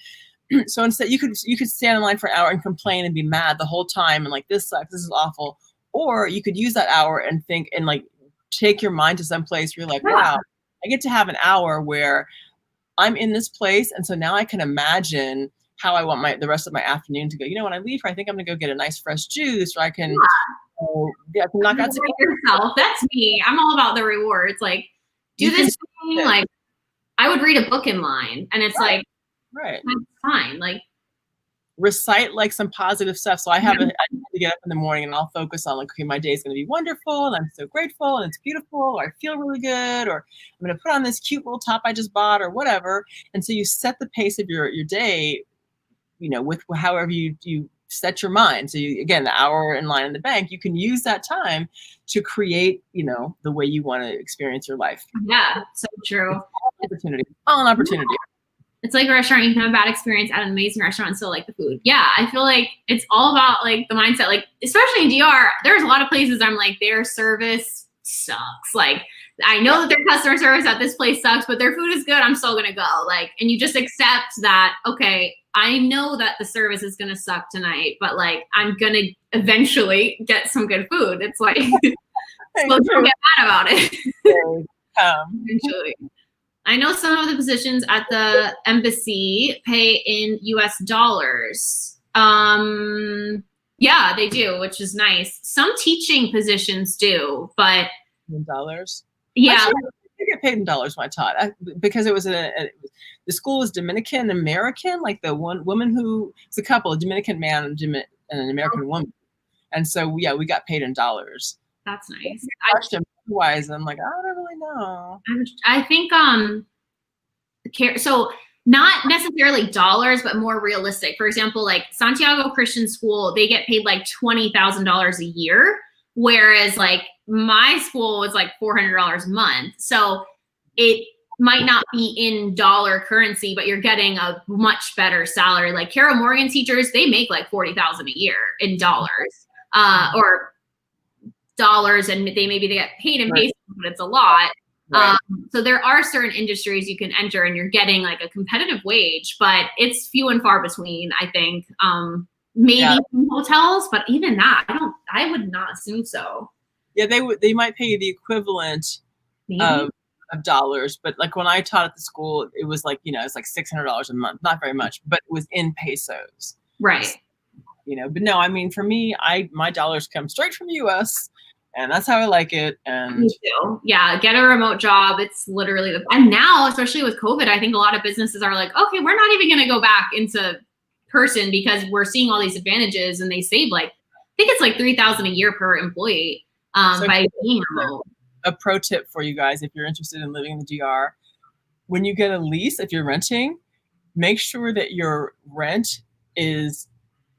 So instead you could stand in line for an hour and complain and be mad the whole time and like, this sucks, this is awful. Or you could use that hour and think and like take your mind to some place where you're like, wow, I get to have an hour where I'm in this place. And so now I can imagine how I want the rest of my afternoon to go. You know, when I leave, I think I'm gonna go get a nice fresh juice, or I can I can knock out some yourself. That's me. I'm all about the rewards. Like do this thing. Like I would read a book in line, and it's like, that's fine. Like recite like some positive stuff. So I have to get up in the morning and I'll focus on like, okay, my day is going to be wonderful and I'm so grateful and it's beautiful, or I feel really good, or I'm going to put on this cute little top I just bought, or whatever. And so you set the pace of your day, you know, with however you set your mind. So you, again, the hour in line in the bank, you can use that time to create, you know, the way you want to experience your life. Yeah, so true. All an opportunity. It's like a restaurant. You can have a bad experience at an amazing restaurant and still like the food. Yeah, I feel like it's all about like the mindset. Like, especially in DR, there's a lot of places I'm like, their service sucks. Like, I know that their customer service at this place sucks, but their food is good. I'm still gonna go. Like, and you just accept that, okay, I know that the service is gonna suck tonight, but like, I'm gonna eventually get some good food. It's like, so don't get mad about it. Eventually. I know some of the positions at the embassy pay in US dollars. Yeah, they do, which is nice. Some teaching positions do, but in dollars. Yeah, actually, I get paid in dollars when I taught, because it was the school was Dominican American. Like the one woman who was a couple, a Dominican man and an American woman, and so yeah, we got paid in dollars. That's nice. Otherwise, I'm like, I don't really know. I think so not necessarily dollars, but more realistic. For example, like Santiago Christian School, they get paid like $20,000 a year, whereas like my school was like $400 a month. So it might not be in dollar currency, but you're getting a much better salary. Like Carol Morgan teachers, they make like $40,000 a year in dollars, or dollars, and they get paid in pesos, but it's a lot. Right. So there are certain industries you can enter and you're getting like a competitive wage, but it's few and far between, I think. Maybe some hotels, but even that, I would not assume so. Yeah, they might pay you the equivalent of dollars, but like when I taught at the school, it was like, you know, it's like $600 a month, not very much, but it was in pesos. Right. You know, but no, I mean, for me, my dollars come straight from the US. And that's how I like it. And me too. Yeah, get a remote job. It's literally and now, especially with COVID, I think a lot of businesses are like, okay, we're not even going to go back into person because we're seeing all these advantages, and they save like, I think it's like $3,000 a year per employee by being remote. A pro tip for you guys, if you're interested in living in the DR, when you get a lease, if you're renting, make sure that your rent is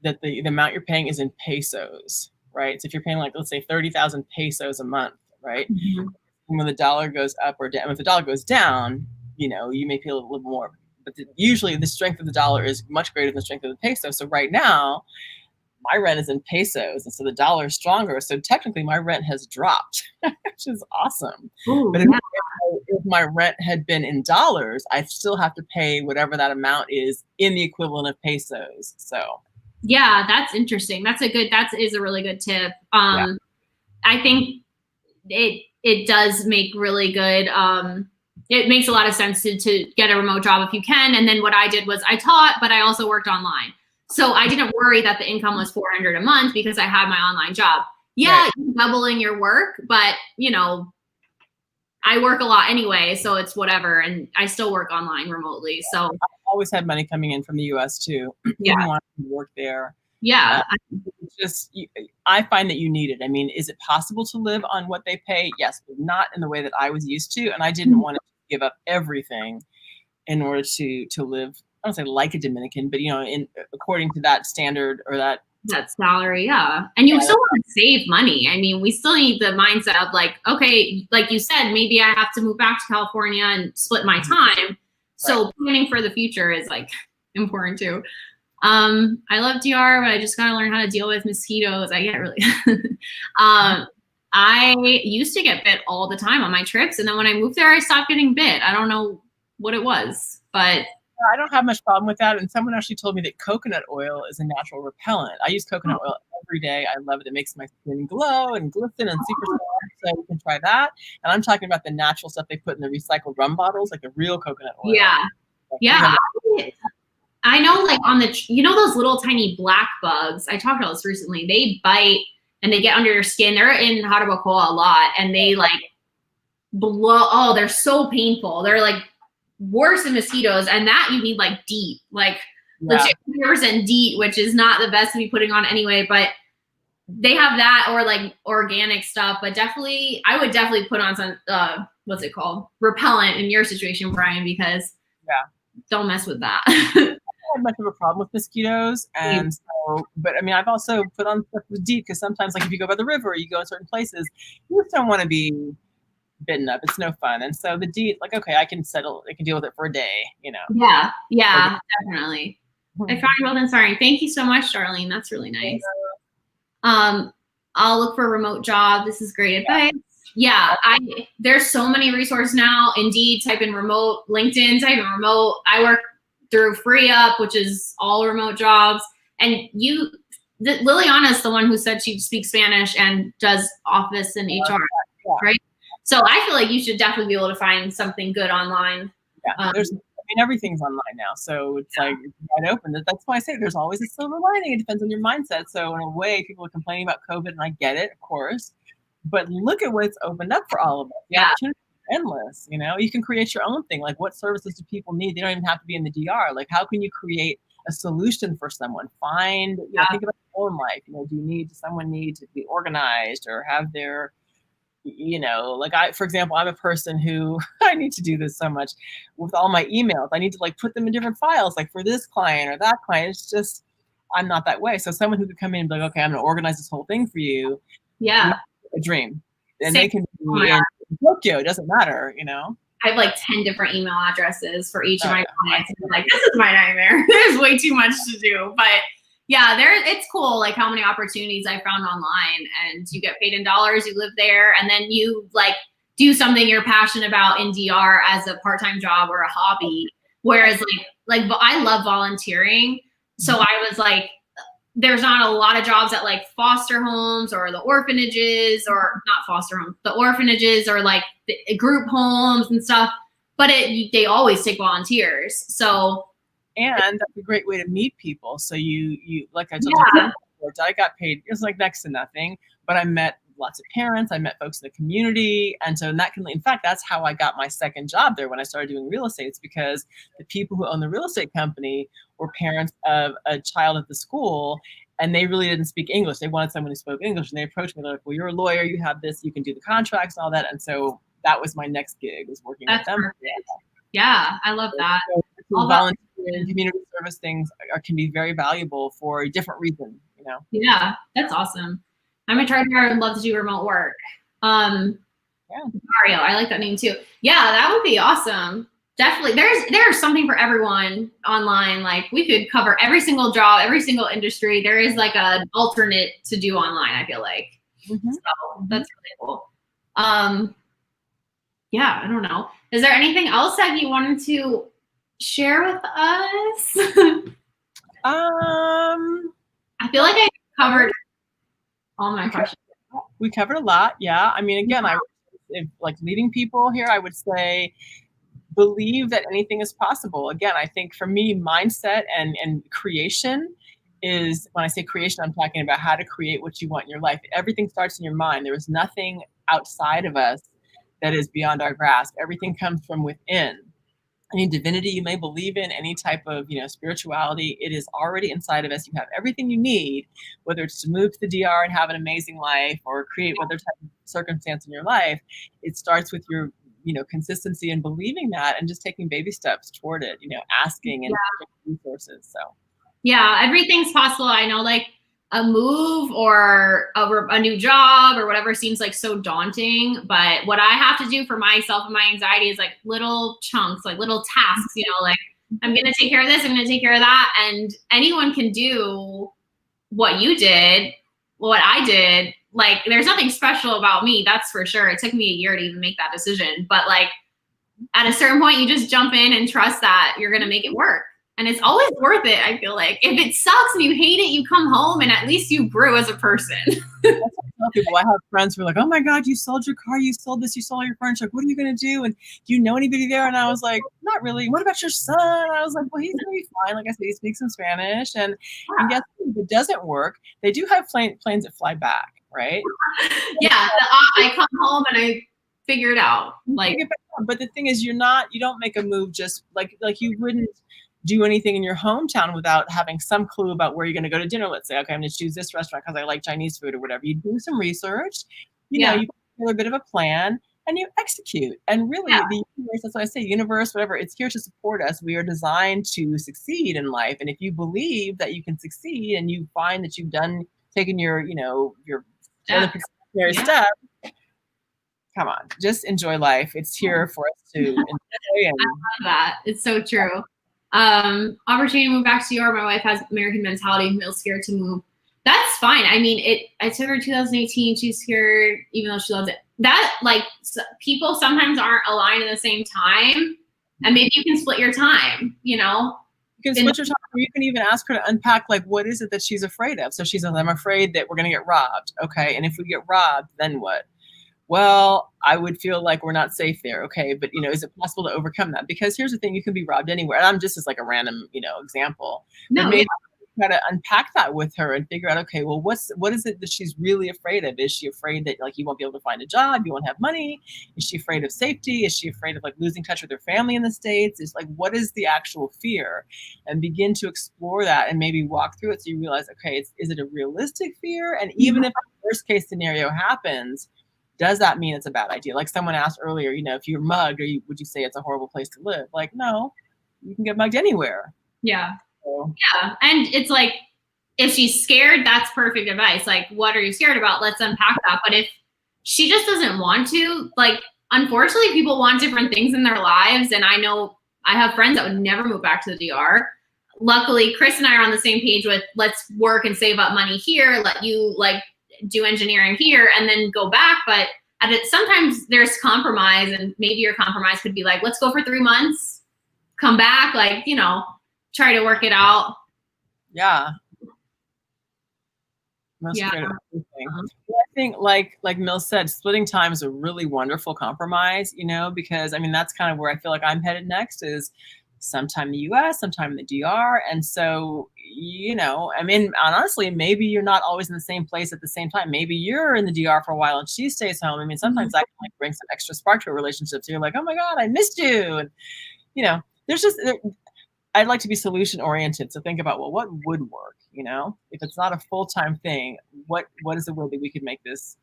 that the amount you're paying is in pesos. Right. So if you're paying like, let's say 30,000 pesos a month, right? Mm-hmm. And when the dollar goes up or down, if the dollar goes down, you know, you may pay a little more, but usually the strength of the dollar is much greater than the strength of the peso. So right now, my rent is in pesos, and so the dollar is stronger. So technically, my rent has dropped, which is awesome. Ooh, But yeah. if my rent had been in dollars, I still have to pay whatever that amount is in the equivalent of pesos. So Yeah, that's interesting. That is a really good tip. Yeah. I think it does make really good, it makes a lot of sense to get a remote job if you can. And then what I did was I taught, but I also worked online. So I didn't worry that the income was $400 a month because I had my online job. Yeah, Right. you're doubling your work, but you know, I work a lot anyway, so it's whatever. And I still work online remotely. So I've always had money coming in from the US too, Yeah. even when I work there. yeah, It's just, I find that you need it. I mean, is it possible to live on what they pay? Yes, but not in the way that I was used to. And I didn't want to give up everything in order to live, I don't say like a Dominican, but you know, according to that standard or that salary, yeah. And you Yeah. still want to save money. I mean, we still need the mindset of like, okay, like you said, maybe I have to move back to California and split my time. So planning for the future is like important too. I love DR, but I just gotta learn how to deal with mosquitoes. I get really I used to get bit all the time on my trips, and then when I moved there, I stopped getting bit. I don't know what it was, but I don't have much problem with that. And someone actually told me that coconut oil is a natural repellent. I use coconut oil every day. I love it. It makes my skin glow and glisten and super soft. So you can try that. And I'm talking about the natural stuff they put in the recycled rum bottles, like the real coconut oil. yeah. Like, Yeah. I know, like on you know those little tiny black bugs? I talked about this recently. They bite and they get under your skin. They're in Jarabacoa a lot, and they like blow. Oh, they're so painful. They're like worse than mosquitoes, and that you need like DEET, like legit 100% DEET, which is not the best to be putting on anyway. But they have that or like organic stuff. But definitely, I would definitely put on some what's it called, repellent in your situation, Brian, because don't mess with that. I have much of a problem with mosquitoes, and so, but I mean, I've also put on stuff with DEET because sometimes, like if you go by the river, or you go in certain places, you just don't want to be bitten up. It's no fun, and so the DEET, like, okay, I can deal with it for a day, you know. Yeah, definitely. I found you well then. Sorry. Thank you so much, Darlene. That's really nice. I'll look for a remote job. This is great advice. Yeah, there's so many resources now. Indeed, type in remote. LinkedIn, type in remote. I work through Free Up, which is all remote jobs. And Liliana's the one who said she speaks Spanish and does office and HR, right? So I feel like you should definitely be able to find something good online. Yeah, everything's online now, so it's like it's wide open. That's why I say there's always a silver lining. It depends on your mindset. So in a way, people are complaining about COVID, and I get it, of course. But look at what it's opened up for all of us. The opportunities are endless. You know, you can create your own thing. Like, what services do people need? They don't even have to be in the DR. Like, how can you create a solution for someone? Think about your own life. You know, someone need to be organized or have their, you know, like for example, I'm a person who I need to do this so much with all my emails. I need to like put them in different files, like for this client or that client. It's just, I'm not that way. So someone who could come in and be like, okay, I'm going to organize this whole thing for you. Yeah. A dream. And they can be in Tokyo. It doesn't matter, you know. I have like 10 different email addresses for each of my clients. And like, this is my nightmare. There's way too much to do. But yeah, it's cool, like how many opportunities I found online, and you get paid in dollars, you live there, and then you like do something you're passionate about in DR as a part-time job or a hobby. Whereas like I love volunteering. So I was like, there's not a lot of jobs at like foster homes or the orphanages, or not foster homes, the orphanages or like the group homes and stuff. But they always take volunteers. So. And that's a great way to meet people. So you like I told you, I got paid. It was like next to nothing, but I met lots of parents. I met folks in the community, and so in fact, that's how I got my second job there when I started doing real estate. It's because the people who own the real estate company were parents of a child at the school, and they really didn't speak English. They wanted someone who spoke English, and they approached me like, "Well, you're a lawyer. You have this. You can do the contracts and all that." And so that was my next gig, was working with them. Perfect. Yeah, I love that. So volunteering and community service things can be very valuable for a different reason, you know. Yeah, that's awesome. I'm a charter. I would love to do remote work. Mario, I like that name too. Yeah, that would be awesome. definitely there's something for everyone online. Like we could cover every single job, every single industry. There is like an alternate to do online, I feel like. Mm-hmm. So that's really cool. Yeah, I don't know. Is there anything else that you wanted to share with us? I feel like I covered all my questions. We covered a lot. Yeah. I mean, again, if like leading people here, I would say believe that anything is possible. Again, I think for me, mindset and creation is, when I say creation, I'm talking about how to create what you want in your life. Everything starts in your mind. There is nothing outside of us that is beyond our grasp. Everything comes from within. Any divinity you may believe in, any type of spirituality, it is already inside of us. You have everything you need, whether it's to move to the DR and have an amazing life or create whatever type of circumstance in your life. It starts with your consistency and believing that, and just taking baby steps toward it, asking and resources. So yeah, everything's possible. I know, like a move or a new job or whatever seems like so daunting, but what I have to do for myself and my anxiety is like little chunks, like little tasks, like I'm going to take care of this, I'm going to take care of that. And anyone can do what you did, what I did. Like there's nothing special about me, that's for sure. It took me a year to even make that decision, but like at a certain point you just jump in and trust that you're going to make it work. And it's always worth it, I feel like. If it sucks and you hate it, you come home and at least you grew as a person. That's what I tell people. I have friends who are like, oh my God, you sold your car, you sold this, you sold your furniture. Like, what are you going to do? And do you know anybody there? And I was like, not really. What about your son? I was like, well, he's going to be fine. Like I said, he speaks some Spanish. And guess what? If it doesn't work, they do have planes that fly back, right? Yeah, I come home and I figure it out. Like, but the thing is, you don't make a move just like you wouldn't do anything in your hometown without having some clue about where you're going to go to dinner. Let's say, okay, I'm going to choose this restaurant because I like Chinese food or whatever. You do some research, you put a bit of a plan and you execute. And really, the universe, that's what I say, universe, whatever, it's here to support us. We are designed to succeed in life. And if you believe that you can succeed and you find that you've taken your preliminary step, come on, just enjoy life. It's here for us to enjoy. And I love that. It's so true. Opportunity to move back to New York. My wife has American mentality, feels scared to move. That's fine. I mean, I took her 2018. She's scared, even though she loves it. That, like, people sometimes aren't aligned at the same time, and maybe you can split your time. You can split your time, or you can even ask her to unpack, like, what is it that she's afraid of? So she says, I'm afraid that we're going to get robbed. Okay, and if we get robbed, then what? Well, I would feel like we're not safe there. Okay. But, is it possible to overcome that? Because here's the thing, you can be robbed anywhere. And I'm just as like a random, example. No, but maybe try to unpack that with her and figure out, okay, well, what is it that she's really afraid of? Is she afraid that like you won't be able to find a job? You won't have money? Is she afraid of safety? Is she afraid of like losing touch with her family in the States? Is like, what is the actual fear? And begin to explore that and maybe walk through it. So you realize, okay, is it a realistic fear? And even if the worst case scenario happens, does that mean it's a bad idea? Like someone asked earlier, if you're mugged, would you say it's a horrible place to live? Like, no, you can get mugged anywhere. Yeah. So. Yeah. And it's like, if she's scared, that's perfect advice. Like, what are you scared about? Let's unpack that. But if she just doesn't want to, like, unfortunately, people want different things in their lives. And I know I have friends that would never move back to the DR. Luckily, Chris and I are on the same page with let's work and save up money here. Let you like do engineering here and then go back. But sometimes there's compromise, and maybe your compromise could be like, let's go for 3 months, come back, like, try to work it out. Yeah. I think like Mill said, splitting time is a really wonderful compromise, because I mean, that's kind of where I feel like I'm headed next is sometime in the US, sometime in the DR. And so, I mean, honestly, maybe you're not always in the same place at the same time. Maybe you're in the DR for a while and she stays home. I mean, sometimes that can like bring some extra spark to a relationship. So you're like, oh my God, I missed you. And, I'd like to be solution oriented. So think about, well, what would work? If it's not a full-time thing, what is the way that we could make this?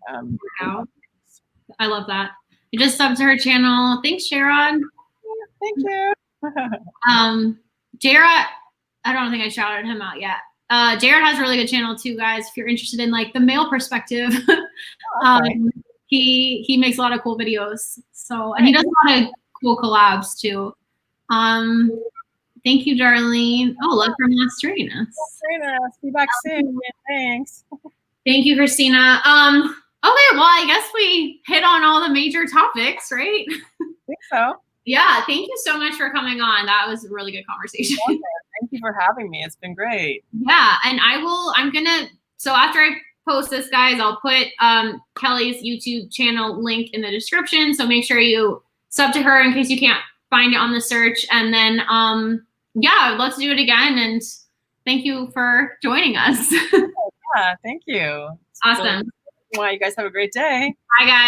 I love that. You just subbed to her channel. Thanks, Sharon. Thank you. Jared, I don't think I shouted him out yet. Jared has a really good channel too, guys. If you're interested in like the male perspective, he makes a lot of cool videos. So, and he does a lot of cool collabs too. Thank you, Darlene. Oh, love from Las Terrenas. Terrenas, be back soon. Thanks. Thank you, Christina. Okay, well, I guess we hit on all the major topics, right? I think so. Yeah, thank you so much for coming on. That was a really good conversation. Thank you for having me. It's been great. Yeah, and so after I post this, guys, I'll put Kelly's YouTube channel link in the description. So make sure you sub to her in case you can't find it on the search. And then, yeah, let's do it again. And thank you for joining us. Yeah, thank you. Awesome. Well, you guys have a great day. Bye, guys.